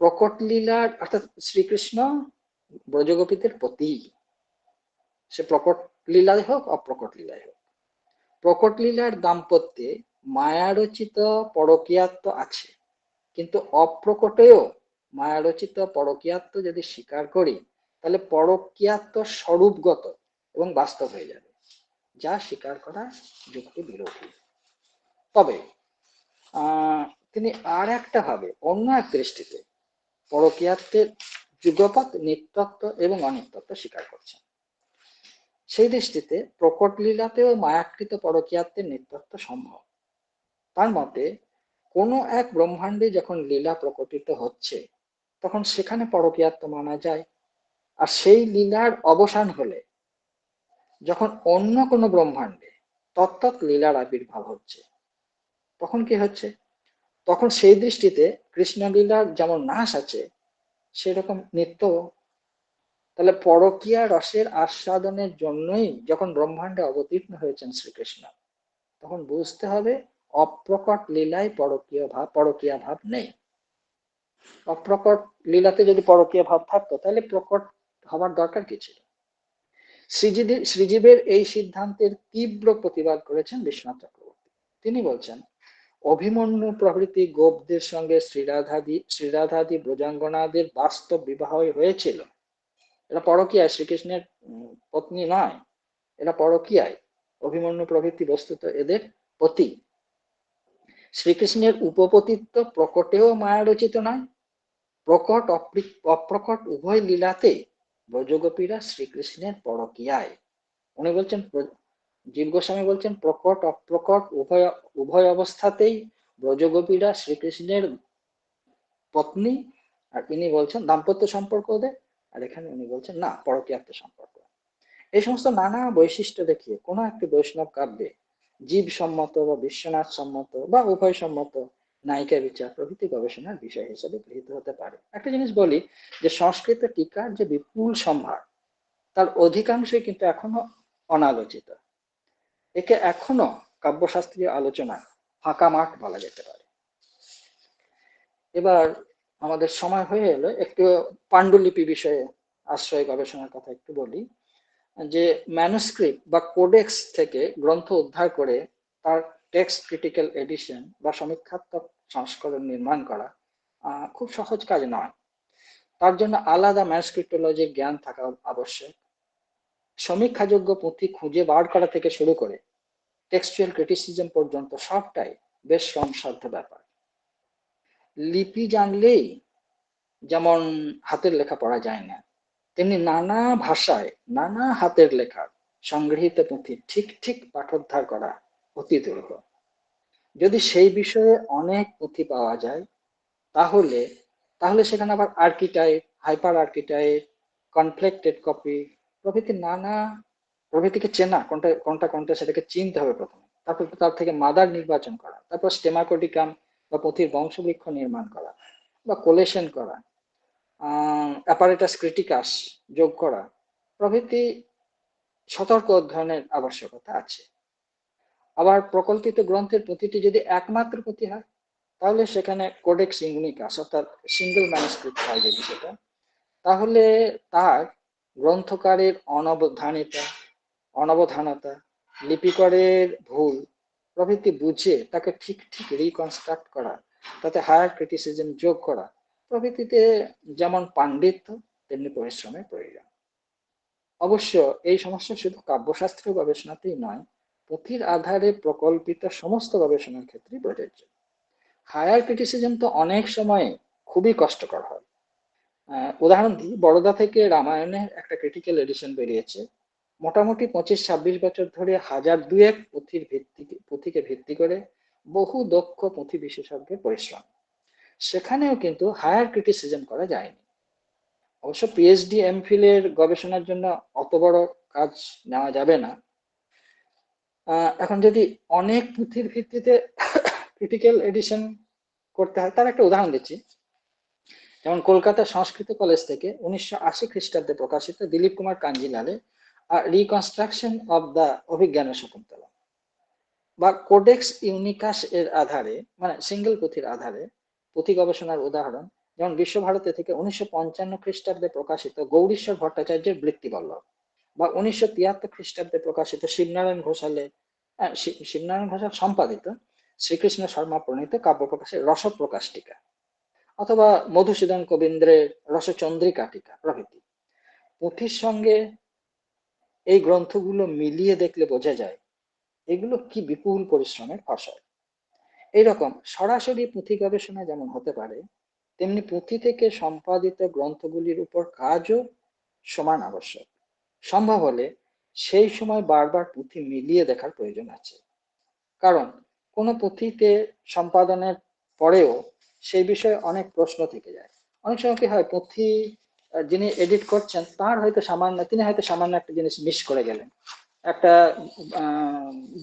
প্রকট লীলার অর্থাৎ শ্রীকৃষ্ণ ব্রজগোপীদের পতি, সে প্রকট লীলায় হোক অপ্রকট লীলায় হোক। প্রকট লীলার দাম্পত্যে মায়ারচিত পরকীয়াত্ব আছে, কিন্তু অপ্রকটেও মায়ারচিত পরকীয়াত্ব যদি স্বীকার করি তাহলে পরকীয়াত্ব স্বরূপগত এবং বাস্তব হয়ে যাবে, যা স্বীকার করা যুক্তি বিরোধী। তবে তিনি আর একটা ভাবে অন্য এক দৃষ্টিতে পরকীয়াত্বের যুগপৎ নিত্যত্ব এবং অনিত্যত্ব স্বীকার করছেন। সেই দৃষ্টিতে প্রকট লীলাতেও মায়াকৃত পরকীয়াত্বের নিত্যত্ব সম্ভব। তার মতে কোনো এক ব্রহ্মাণ্ডে যখন লীলা প্রকটিত হচ্ছে তখন সেখানে পরকীয়াত্ব মানা যায়। আর সেই লীলার অবসান হলে যখন অন্য কোনো ব্রহ্মাণ্ডে তত্ত্বৎ লীলার আবির্ভাব হচ্ছে, তখন কি হচ্ছে? তখন সেই দৃষ্টিতে কৃষ্ণলীলার যেমন নাশ আছে, সেরকম নিত্য। তাহলে পরকীয়া রসের আস্বাদনের জন্যই যখন ব্রহ্মাণ্ডে অবতীর্ণ হয়েছেন শ্রীকৃষ্ণ, তখন বুঝতে হবে অপ্রকট লীলায় পরকীয়া ভাব নেই। অপ্রকট লীলাতে যদি পরকীয়া ভাব থাকতো, তাহলে প্রকট হবার দরকার কি ছিল? শ্রীজীবের এই সিদ্ধান্তের তীব্র প্রতিবাদ করেছেন বিশ্বনাথ চক্রবর্তী। তিনি বলছেন, অভিমন্যু প্রভৃতি গোপদের সঙ্গে শ্রীরাধাদি ব্রজাঙ্গনাদের বাস্তব বিবাহ হয়েছিল। এরা পরকীয়ায় শ্রীকৃষ্ণের পত্নী নয়, এরা পরকীয়ায়। অভিমন্যু প্রভৃতি বস্তুত এদের পতি। শ্রীকৃষ্ণের উপপতিত্ব প্রকটেও মায়ারচিত নয়। প্রকট অপ্রকট উভয় লীলাতে ব্রজগোপীরা শ্রীকৃষ্ণের পরকীয়ায়। উনি বলছেন, জীব গোস্বামী বলছেন, প্রকট অপ্রকট উভয় অবস্থাতেই ব্রজগোপীরা শ্রীকৃষ্ণের পত্নী। আর ইনি বলছেন দাম্পত্য সম্পর্ক ওদের, আর এখানে উনি বলছেন না, পরকীয়াত্ম সম্পর্ক। এই সমস্ত নানা বৈশিষ্ট্য দেখিয়ে কোনো একটি বৈষ্ণব কাব্যে জীব সম্মত বা বিশ্বনাথ সম্মত বা উভয় সম্মত নায়িকা বিচার প্রভৃতি গবেষণার বিষয় হিসেবে গৃহীত হতে পারে। একটা জিনিস বলি, যে সংস্কৃত টিকার যে বিপুল সম্ভার, তার অধিকাংশই কিন্তু এখনো অনালোচিত। একে এখনো কাব্যশাস্ত্রীয় আলোচনা ফাঁকা মাঠ বলা যেতে পারে। এবার আমাদের সময় হয়ে এলো, একটু পাণ্ডুলিপি বিষয়ে আশ্রয় গবেষণার কথা একটু বলি। যে ম্যানুস্ক্রিপ্ট বা কোডেক্স থেকে গ্রন্থ উদ্ধার করে তার টেক্সট ক্রিটিক্যাল এডিশন বা সমীক্ষাত্মক সংস্করণ নির্মাণ করা খুব সহজ কাজ নয়। তার জন্য আলাদা ম্যানুস্ক্রিপ্টোলজির জ্ঞান থাকা আবশ্যক। সমীক্ষাযোগ্য পুঁথি খুঁজে বার করা থেকে শুরু করে টেক্সচুয়াল ক্রিটিসিজম পর্যন্ত সবটাই বেশ শ্রমসাধ্য ব্যাপার। লিপি জানলেই যেমন হাতের লেখা পড়া যায় না, তেমনি নানা ভাষায় নানা হাতের লেখা সংগৃহীত পুঁথি ঠিক ঠিক পাঠোদ্ধার করা অতি দুর্লভ। যদি সেই বিষয়ে অনেক পুঁথি পাওয়া যায়, তাহলে তাহলে সেখানে আবার আর্কিটাইপ, হাইপার আর্কিটাইপ, কনফ্লেক্টেড কপি প্রভৃতিকে চেনা, কোনটা কোনটা কোনটা সেটাকে চিনতে হবে প্রথমে। তারপর তার থেকে মাদার নির্বাচন করা, তারপর স্টেমাকোডিকাম বা পুঁথির বংশবৃক্ষ নির্মাণ করা বা কোলেশন করা, অ্যাপারেটাস ক্রিটিকাস যোগ করা প্রভৃতি সতর্ক অধ্যয়নের আবশ্যকতা আছে। আবার প্রকল্পিত গ্রন্থের পুঁথিটি যদি একমাত্র পুঁথি হয়, তাহলে সেখানে কোডেক্স ইউনিকাস অর্থাৎ সিঙ্গেল ম্যানুস্ক্রিপ্ট হয় যদি সেটা, তাহলে তার গ্রন্থকারের অনবধানতা, লিপিকরের ভুল প্রভৃতি বুঝে তাকে ঠিক ঠিক রিকনস্ট্রাক্ট করা, তাতে হায়ার ক্রিটিসিজম যোগ করা প্রভৃতিতে যেমন পাণ্ডিত্য তেমনি পরিশ্রমের প্রয়োজন। অবশ্য এই সমস্যা শুধু কাব্যশাস্ত্রীয় গবেষণাতেই নয়, পুঁথির আধারে প্রকল্পিত সমস্ত গবেষণার ক্ষেত্রে প্রযোজ্য। হায়ার ক্রিটিসিজম তো অনেক সময় খুবই কষ্টকর হয়। উদাহরণ দিই, বরোদা থেকে রামায়ণের একটা ক্রিটিক্যাল এডিশন বেরিয়েছে। মোটামুটি 25-26 বছর ধরে 1000-2 পুঁথিকে ভিত্তি করে বহু দক্ষ পুঁথি বিশেষজ্ঞের পরিশ্রম। সেখানেও কিন্তু হায়ার ক্রিটিসিজম করা যায়নি। অবশ্য পিএইচডি এমফিল এর গবেষণার জন্য অত বড় কাজ নেওয়া যাবে না। এখন যদি অনেক পুঁথির ভিত্তিতে ক্রিটিক্যাল এডিশন করতে হয়, তার একটা উদাহরণ দিচ্ছি। যেমন কলকাতা সংস্কৃত কলেজ থেকে 1980 খ্রিস্টাব্দে প্রকাশিত দিলীপ কুমার কাঞ্জিলালের reconstruction of the Abhijnana Shakuntala বা কোডেক্স ইউনিকাস এর আধারে, মানে সিঙ্গেল পুঁথির আধারে পুঁথি গবেষণার উদাহরণ, যেমন বিশ্বভারতী থেকে 1955 খ্রিস্টাব্দে প্রকাশিত গৌরীশ্বর ভট্টাচার্যের বৃত্তিবল্লভ বা 1973 খ্রিস্টাব্দে প্রকাশিত শিবনারায়ণ ঘোষাল সম্পাদিত শ্রীকৃষ্ণ শর্মা প্রণীত কাব্য প্রকাশের রসপ্রকাশ টিকা, অথবা মধুসূদন কবীন্দ্রের রসচন্দ্রিকা টিকা প্রভৃতি। পুঁথির সঙ্গে এই গ্রন্থগুলো মিলিয়ে দেখলে বোঝা যায় এগুলো কি বিপুল পরিশ্রমের ফসল। এইরকম সরাসরি পুঁথি গবেষণা যেমন হতে পারে, তেমনি পুঁথি থেকে সম্পাদিত গ্রন্থগুলির উপর কাজও সমান আবশ্যক। সম্ভব হলে সেই সময় বারবার পুঁথি মিলিয়ে দেখার প্রয়োজন আছে, কারণ কোনো পুঁথিতে সম্পাদনের পরেও সেই বিষয়ে অনেক প্রশ্ন থেকে যায়। অনেক সময় কি হয়, পুঁথি যিনি এডিট করছেন তিনি হয়তো সামান্য একটা জিনিস মিস করে গেলেন, একটা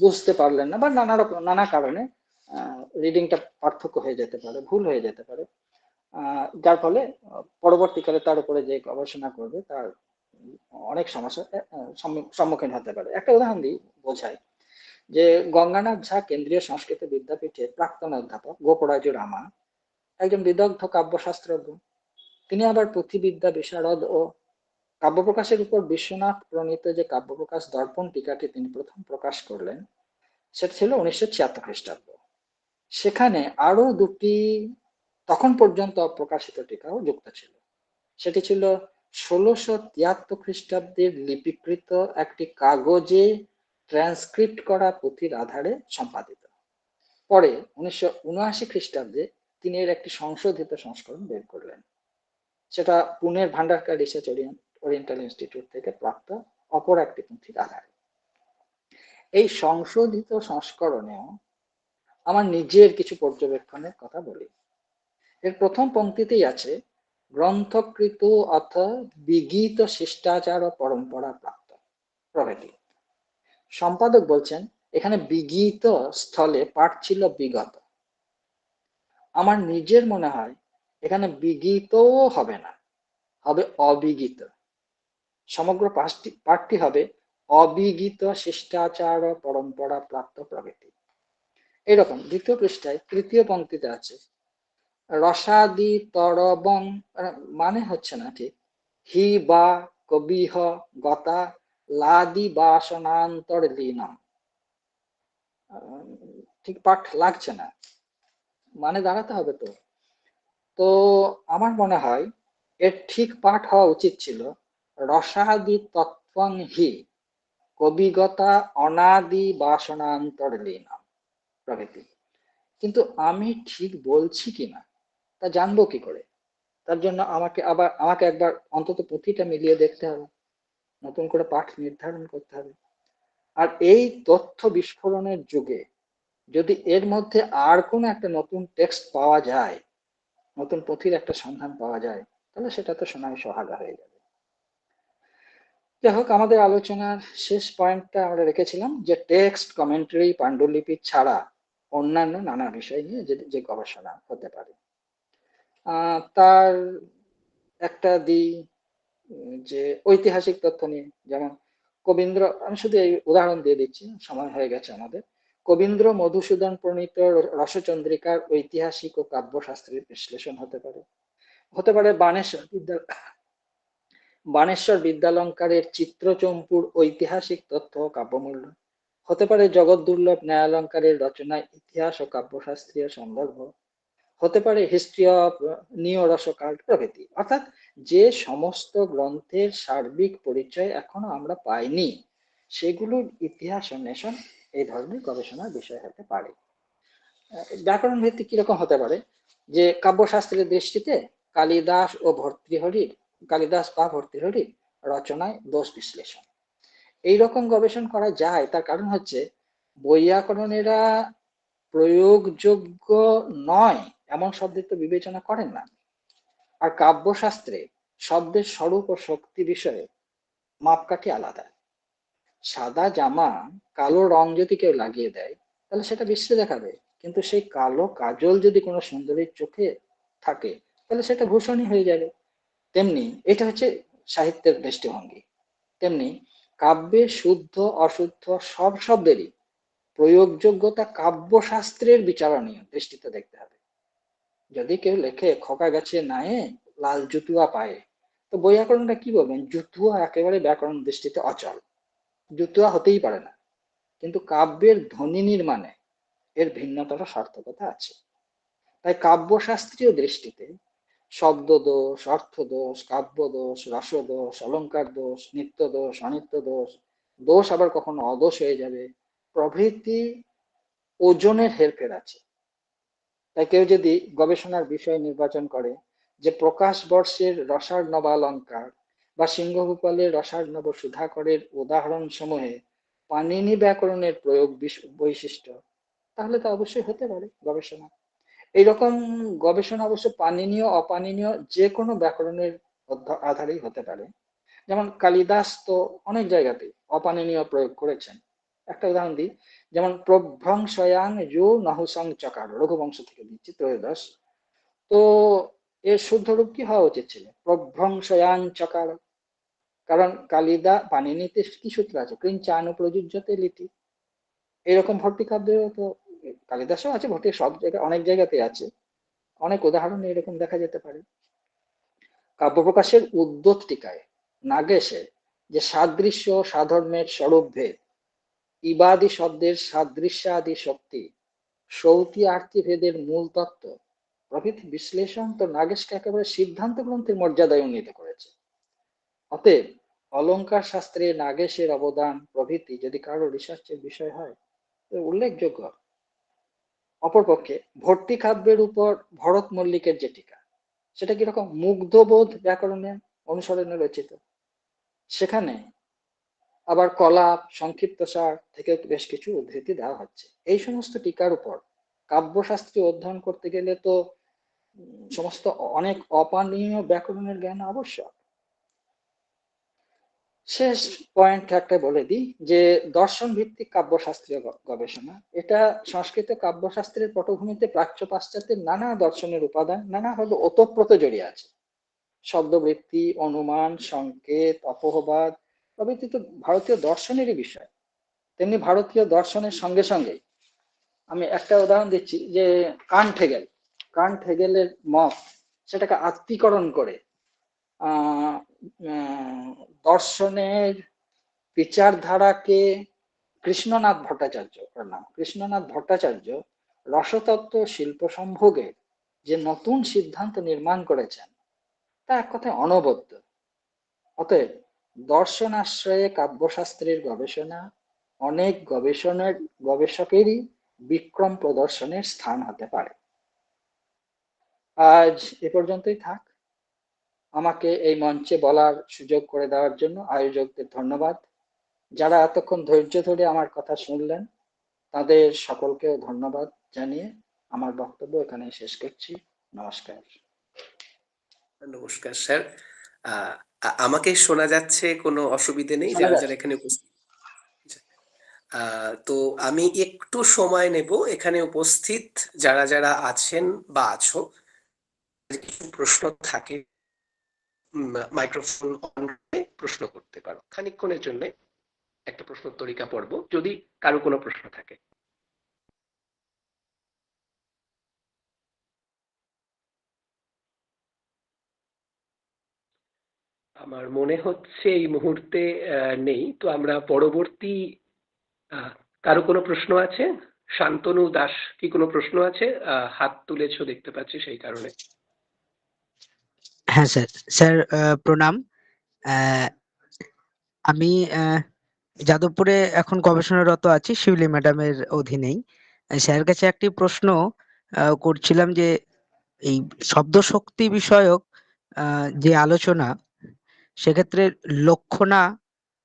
বুঝতে পারলেন না, বা নানা কারণে রিডিংটা পার্থক্য হয়ে যেতে পারে, ভুল হয়ে যেতে পারে, যার ফলে পরবর্তীকালে তার উপরে যে গবেষণা করবে তার অনেক সমস্যার সম্মুখীন হতে পারে। একটা উদাহরণ দিই বোঝাই, যে গঙ্গানাথ ঝা কেন্দ্রীয় সংস্কৃত বিদ্যাপীঠের প্রাক্তন অধ্যাপক গোপরাজু রামা একজন বিদগ্ধ কাব্যশাস্ত্রজ্ঞ। তিনি আবার পুঁথিবিদ্যা বিশারদ ও কাব্যপ্রকাশের উপর বিশ্বনাথ প্রণীত যে কাব্যপ্রকাশ দর্পণ টিকাটি তিনি প্রথম প্রকাশ করলেন, সেটা ছিল 1976 খ্রিস্টাব্দ। সেখানে আরো দুটি তখন পর্যন্ত অপ্রকাশিত টিকাও যুক্ত ছিল। সেটি ছিল 1673 খ্রিস্টাব্দের লিপিকৃত একটি কাগজে ট্রান্সক্রিপ্ট করা পুঁথির আধারে সম্পাদিত। পরে 1979 খ্রিস্টাব্দে তিনি এর একটি সংশোধিত সংস্করণ বের করলেন। সেটা পুনের ভান্ডারকার রিসার্চ ওরিয়েন্টাল ইনস্টিটিউট থেকে প্রাপ্ত অপর একটি পুঁথির আধারে। এই সংশোধিত সংস্করণেও আমার নিজের কিছু পর্যবেক্ষণের কথা বলি। এর প্রথম পংক্তিতেই আছে, গ্রন্থকৃত অথ বিগীত শিষ্টাচার ও পরম্পরা প্রাপ্ত প্রভৃতি। সম্পাদক বলছেন এখানে বিগীত স্থলে পাঠ ছিল বিগত। আমার নিজের মনে হয় এখানে বিগীতও হবে না, হবে অবিগীত। সমগ্র পাঠটি হবে অবিগীত শিষ্টাচার ও পরম্পরা প্রাপ্ত প্রভৃতি। এরকম দ্বিতীয় পৃষ্ঠায় তৃতীয় পংক্তিতে আছে, রসাদি তরবং, মানে হচ্ছে না ঠিক, হি বা কবিহ গতা লাদি বাসনান্তর লীনম, ঠিক পাঠ লাগছে না, মানে দাঁড়াতে হবে তো। তো আমার মনে হয় এর ঠিক পাঠ হওয়া উচিত ছিল রসাদি তত্ত্বং হি কবিগতা অনাদি বাসনান্তর লীনম প্রভৃতি। কিন্তু আমি ঠিক বলছি কিনা তা জানবো কি করে? তার জন্য আমাকে একবার অন্তত পুঁথিটা মিলিয়ে দেখতে হবে, নতুন করে পাঠ নির্ধারণ করতে হবে। আর এই তথ্য বিস্ফোরণের যুগে যদি এর মধ্যে আর কোনো একটা নতুন টেক্সট পাওয়া যায়, নতুন পুঁথির একটা সন্ধান পাওয়া যায়, তাহলে সেটা তো সোনায় সোহাগা হয়ে যাবে। যাই হোক, আমাদের আলোচনার শেষ পয়েন্টটা আমরা রেখেছিলাম যে টেক্সট, কমেন্টারি, পাণ্ডুলিপি ছাড়া অন্যান্য নানা বিষয় নিয়ে যে গবেষণা হতে পারে। তার একটা দিই যে ঐতিহাসিক তথ্য নিয়ে, যেমন কবীন্দ্র, আমি শুধু এই উদাহরণ দিয়ে দিচ্ছি, সময় হয়ে গেছে আমাদের। কবীন্দ্র মধুসূদন প্রণীত রসচন্দ্রিকার ঐতিহাসিক ও কাব্যশাস্ত্রের বিশ্লেষণ হতে পারে বাণেশ্বর বিদ্যালঙ্কারের চিত্রচম্পুর ঐতিহাসিক তথ্য ও কাব্যমূল্য, হতে পারে জগৎদুর্লভ ন্যায়ালঙ্কারের রচনায় ইতিহাস ও কাব্যশাস্ত্রীয় সন্দর্ভ, হতে পারে হিস্ট্রি অফ নিও রসকাল্ট প্রভৃতি। অর্থাৎ যে সমস্ত গ্রন্থের সার্বিক পরিচয় এখনো আমরা পাইনি, সেগুলোর ইতিহাস অন্বেষণ এই ধরনের গবেষণার বিষয় হতে পারে। ব্যাকরণ ভিত্তিক কিরকম হতে পারে, যে কাব্যশাস্ত্রের দৃষ্টিতে কালিদাস বা ভর্তৃহরির রচনায় দোষ বিশ্লেষণ, এইরকম গবেষণা করা যায়। তার কারণ হচ্ছে বৈয়াকরণেরা প্রয়োগযোগ্য নয় এমন শব্দের তো বিবেচনা করেন না। আর কাব্যশাস্ত্রে শব্দের স্বরূপ ও শক্তি বিষয়ে মাপকাঠি আলাদা। সাদা জামা কালো রং যদি কেউ লাগিয়ে দেয় তাহলে সেটা বিশ্রী দেখাবে, কিন্তু সেই কালো কাজল যদি কোনো সুন্দরীর চোখে থাকে তাহলে সেটা ভূষণই হয়ে যাবে। তেমনি এটা হচ্ছে সাহিত্যের দৃষ্টিভঙ্গি। তেমনি কাব্যে শুদ্ধ অশুদ্ধ সব শব্দেরই প্রয়োগযোগ্যতা কাব্যশাস্ত্রের বিচারণীয় দৃষ্টিতে দেখতে হবে। যদি কেউ লেখে খোকা গাছে নায়ে লাল জুতুয়া পায়ে, তো বৈয়াকরণটা কি বলবেন? জুতুয়া একেবারে ব্যাকরণ দৃষ্টিতে অচল, জুতুয়া হতেই পারে না। কিন্তু কাব্যের ধ্বনি নির্মাণে এর ভিন্নতর সার্থকতা আছে। তাই কাব্যশাস্ত্রীয় দৃষ্টিতে শব্দ দোষ, অর্থ দোষ, কাব্য দোষ, রস দোষ, অলঙ্কার দোষ, নিত্য দোষ, অনিত্য দোষ আবার কখনো অদোষ হয়ে যাবে প্রভৃতি ওজনের হেরফের আছে। তাই কেউ যদি গবেষণার বিষয় নির্বাচন করে যে প্রকাশ বর্ষের রসার্ণবালঙ্কার বা সিংহভূপালের রসার্ণব সুধাকরের উদাহরণ সমূহে পাণিনি ব্যাকরণের প্রয়োগ বৈশিষ্ট্য, তাহলে তা অবশ্যই হতে পারে গবেষণা। এইরকম গবেষণা অবশ্য পাণিনীয় অপাণিনীয় যে কোনো ব্যাকরণের আধারেই হতে পারে। যেমন কালিদাস তো অনেক জায়গাতে অপাণিনীয় প্রয়োগ করেছেন। একটা উদাহরণ দিই, যেমন প্রভ্রংশয়াং যো নহুসং চকার, রঘুবংশ থেকে দিচ্ছি, ত্রয়োদশ। তো এর শুদ্ধ রূপ কি হওয়া উচিত ছিল? প্রভ্রংশয়াং চকার। কারণ পাণিনিতে কি সূত্র আছে? কৃঞ্চানুপ্রযোজ্যতে লিটি। এরকম ভট্টিকাব্যে তো কালিদাসও আছে, ভট্টি সব জায়গায় অনেক জায়গাতে আছে, অনেক উদাহরণ এরকম দেখা যেতে পারে। কাব্যপ্রকাশের উদ্যোত টিকায় নাগেশে যে সাদৃশ্য সাধর্মের স্বরূপভেদ, ইবাদি শব্দের সাদৃশ্যাদি শক্তি, সৌতি আর্তি ভেদের মূল তত্ত্ব প্রভৃতি বিশ্লেষণ তো নাগেশকে একেবারে সিদ্ধান্ত গ্রন্থের মর্যাদায় উন্নীত করেছে। অতএব অলঙ্কার শাস্ত্রে নাগেশের অবদান প্রভৃতি যদি কারো রিসার্চের বিষয় হয় উল্লেখযোগ্য। অপরপক্ষে ভট্টিকাব্যের উপর ভরত মল্লিকের যে টিকা, সেটা কিরকম? মুগ্ধবোধ ব্যাকরণে অনুসরণে রচিত। সেখানে আবার কলাপ, সংক্ষিপ্তসার থেকে বেশ কিছু উদ্ধৃতি দেওয়া হচ্ছে। এই সমস্ত টিকার উপর কাব্যশাস্ত্রী অধ্যয়ন করতে গেলে তো সমস্ত অনেক অপানীয় ব্যাকরণের জ্ঞান আবশ্যক। শেষ পয়েন্ট একটা বলে দিই যে দর্শন ভিত্তিক কাব্যশাস্ত্রীয় গবেষণা, এটা সংস্কৃত কাব্যশাস্ত্রের পটভূমিতে প্রাচ্য পাশ্চাত্যের নানা দর্শনের উপাদান, নানা হলো ওতপ্রোত জড়িয়ে আছে। শব্দবৃত্তি, অনুমান, সংকেত, অপবাদ প্রভৃতি তো ভারতীয় দর্শনেরই বিষয়। তেমনি ভারতীয় দর্শনের সঙ্গে সঙ্গে আমি একটা উদাহরণ দিচ্ছি, যে কান্ট হেগেলের মত, সেটাকে আত্মীকরণ করে দর্শনের বিচারধারাকে কৃষ্ণনাথ ভট্টাচার্য রসতত্ত্ব শিল্প সম্ভোগের যে নতুন সিদ্ধান্ত নির্মাণ করেছেন, তা এক কথায় অনবদ্য। অতএব দর্শন আশ্রয়ে কাব্যশাস্ত্রের গবেষণা অনেক গবেষকেরই বিক্রম প্রদর্শনের স্থান হতে পারে। আজ এ পর্যন্তই থাক। আমাকে এই মঞ্চে বলার সুযোগ করে দেওয়ার জন্য আয়োজকদের ধন্যবাদ। যারা এতক্ষণ ধৈর্য ধরে আমার কথা শুনলেন, তাদের সকলকেও ধন্যবাদ জানিয়ে আমার বক্তব্য এখানে শেষ করছি। নমস্কার। নমস্কার স্যার। আমাকে শোনা যাচ্ছে, কোনো অসুবিধে নেই? শোনা যারা যাচ্ছে। যারা এখানে উপস্থিত, তো আমি একটু সময় নেব। এখানে উপস্থিত যারা যারা আছেন বা আছো, কিছু প্রশ্ন থাকে মাইক্রোফোন অন করে প্রশ্ন করতে পারো। খানিকক্ষণের জন্য একটা প্রশ্নোত্তরিকা পর্ব, যদি কারো কোনো প্রশ্ন থাকে। আমার মনে হচ্ছে এই মুহূর্তে নেই। তো আমরা পরবর্তী, কারো কোনো প্রশ্ন আছে? শান্তনু দাস, কি কোনো প্রশ্ন আছে? হাত তুলেছো দেখতে পাচ্ছি, সেই কারণে। হ্যাঁ স্যার প্রণাম। আমি যাদবপুরে এখন গবেষণারত আছি, শিউলি ম্যাডামের অধীনেই। স্যারের কাছে একটি প্রশ্ন করছিলাম যে এই শব্দ শক্তি বিষয়ক যে আলোচনা, সেক্ষেত্রে লক্ষণা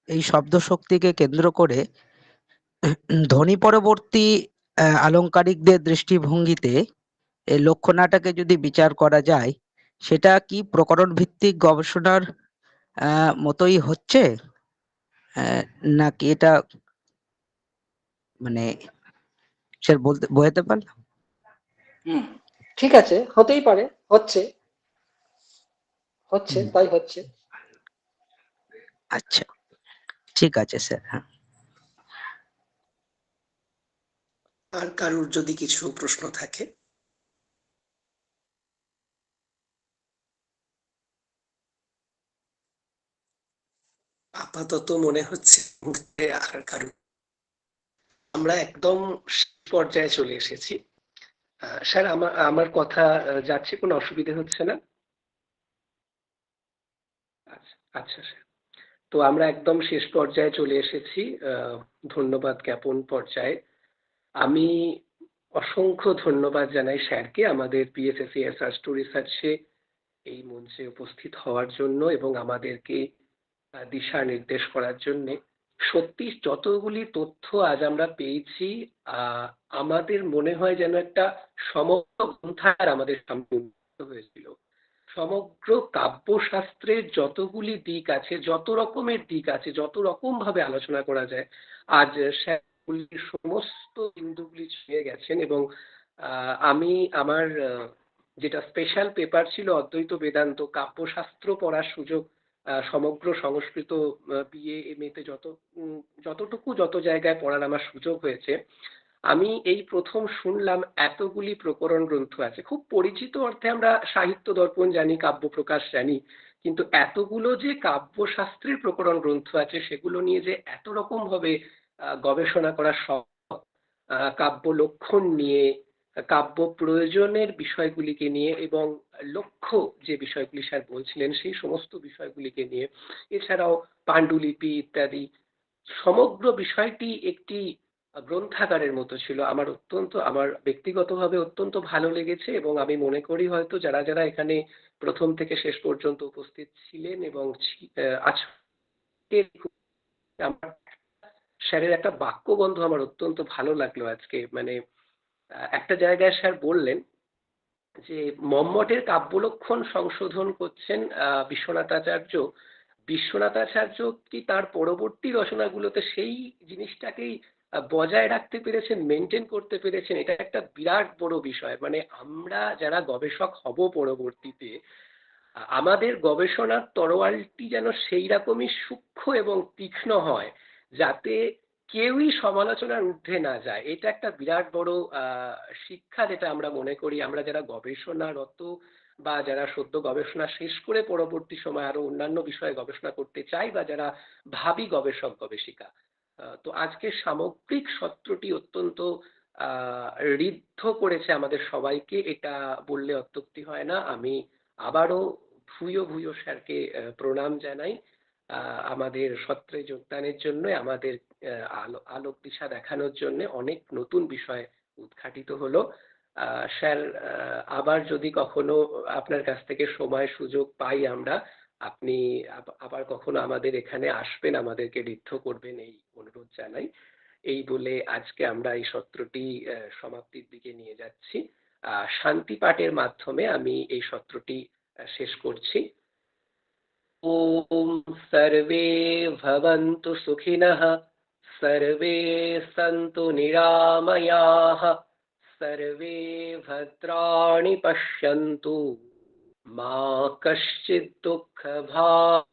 এই শব্দ শক্তিকে কেন্দ্র করে ধ্বনি পরবর্তী আলংকারিকদের দৃষ্টিভঙ্গিতে এই লক্ষণাটাকে যদি বিচার করা যায়, সেটা কি প্রকরণ ভিত্তিক গবেষণার মতোই হচ্ছে, নাকি এটা মানে স্যার বোঝাতে পারলাম? ঠিক আছে, হতেই পারে, হচ্ছে তাই হচ্ছে। আচ্ছা, ঠিক আছে স্যার। হ্যাঁ, আর কারোর যদি কিছু প্রশ্ন থাকে? আপাতত মনে হচ্ছে আর কারো। আমরা একদম পর্যায়ে চলে এসেছি। স্যার, আমার কথা যাচ্ছে? কোনো অসুবিধে হচ্ছে না? আচ্ছা আচ্ছা স্যার, তো আমরা একদম শেষ পর্যায়ে চলে এসেছি, ধন্যবাদ জ্ঞাপন পর্যায়ে। আমি অসংখ্য ধন্যবাদ জানাই স্যারকে আমাদের পিএসএসএ সার্চ টু রিসার্চে এই মঞ্চে উপস্থিত হওয়ার জন্য এবং আমাদেরকে দিশা নির্দেশ করার জন্য। সত্যি যতগুলি তথ্য আজ আমরা পেয়েছি, আমাদের মনে হয় যেন একটা সমগ্র গ্রন্থাগার আমাদের সামনে উন্মুক্ত হয়েছিল। সমগ্র কাব্যশাস্ত্রের যতগুলি দিক আছে, যত রকমের দিক আছে, যত রকম ভাবে আলোচনা করা যায়, আজ সেগুলির সমস্ত বিন্দুগুলি ছুঁয়ে গেছেন। এবং আমি আমার যেটা স্পেশাল পেপার ছিল অদ্বৈত বেদান্ত কাব্যশাস্ত্র পড়ার সুযোগ সমগ্র সংস্কৃত বিএ এমএ তে যতটুকু যত জায়গায় পড়ার আমার সুযোগ হয়েছে, আমি এই প্রথম শুনলাম এতগুলি প্রকরণ গ্রন্থ আছে। খুব পরিচিত অর্থে আমরা সাহিত্য দর্পণ জানি, কাব্য প্রকাশ জানি, কিন্তু এতগুলো যে কাব্যশাস্ত্রের প্রকরণ গ্রন্থ আছে সেগুলো নিয়ে যে এত রকম ভাবে গবেষণা করা সম্ভব, কাব্য লক্ষণ নিয়ে, কাব্য প্রয়োজনের বিষয়গুলিকে নিয়ে এবং লক্ষ্য যে বিষয়গুলি স্যার বলছিলেন সেই সমস্ত বিষয়গুলিকে নিয়ে, এছাড়াও পাণ্ডুলিপি ইত্যাদি, সমগ্র বিষয়টি একটি গ্রন্থাগারের মতো ছিল। আমার ব্যক্তিগতভাবে অত্যন্ত ভালো লেগেছে এবং আমি মনে করি হয়তো যারা যারা এখানে প্রথম থেকে শেষ পর্যন্ত উপস্থিত ছিলেন এবং আজকে আমার স্যারের একটা বাক্যবন্ধ আমার অত্যন্ত ভালো লাগলো আজকে। মানে একটা জায়গায় স্যার বললেন যে মম্মটের কাব্যলক্ষণ সংশোধন করছেন বিশ্বনাথাচার্য। বিশ্বনাথাচার্য কি তার পরবর্তী রচনাগুলোতে সেই জিনিসটাকেই বজায় রাখতে পেরেছেন, মেনটেন করতে পেরেছেন, এটা একটা বিরাট বড় বিষয়। মানে আমরা যারা গবেষক হব পরবর্তীতে, আমাদের গবেষণার তরোয়ালটি যেন সেই রকমই সূক্ষ্ম এবং তীক্ষ্ণ হয় যাতে কেউই সমালোচনার ঊর্ধ্বে না যায়। এটা একটা বিরাট বড় শিক্ষা যেটা আমরা মনে করি আমরা যারা গবেষণারত বা যারা সদ্য গবেষণা শেষ করে পরবর্তী সময় আরো অন্যান্য বিষয়ে গবেষণা করতে চাই বা যারা ভাবি গবেষক গবেষিকা। তো আজকে সামগ্রিক সত্রটি অত্যন্ত ঋদ্ধ করেছে আমাদের সবাইকে, এটা বললে অত্যুক্তি হয় না। আমি আবারও ভূয় ভূয় স্যারকে প্রণাম জানাই আমাদের সত্রে যোগদানের জন্য, আমাদের আলোক দিশা দেখানোর জন্য। অনেক নতুন বিষয় উদ্ঘাটিত হলো। স্যার, আবার যদি কখনো আপনার কাছ থেকে সময় সুযোগ পাই আমরা, আপনি আবার কখনো আমাদের এখানে আসবেন, আমাদেরকে ঋদ্ধ করবেন, এই অনুরোধ জানাই। এই বলে আজকে আমরা এই সত্রটি সমাপ্তির দিকে নিয়ে যাচ্ছি। শান্তি পাঠের মাধ্যমে আমি এই সত্রটি শেষ করছি। ওম সর্বে ভবন্তু সুখিনঃ, সর্বে সন্তু নিরাময়াঃ, সর্বে ভদ্রাণি পশ্যন্তু, মা কশ্চিৎ দুঃখভাগ্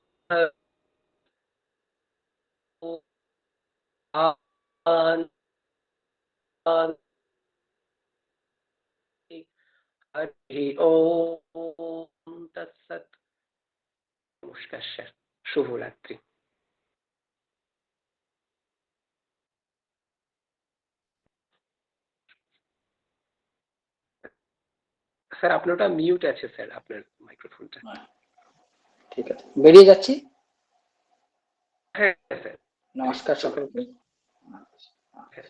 হরি ওম তৎসৎ। নমস্কার স্যার, শুভরাত্রি। স্যার আপনার ওটা মিউট আছে স্যার, আপনার মাইক্রোফোনটা। ঠিক আছে, বেরিয়ে যাচ্ছি। হ্যাঁ স্যার, নমস্কার সকলকে। হ্যাঁ।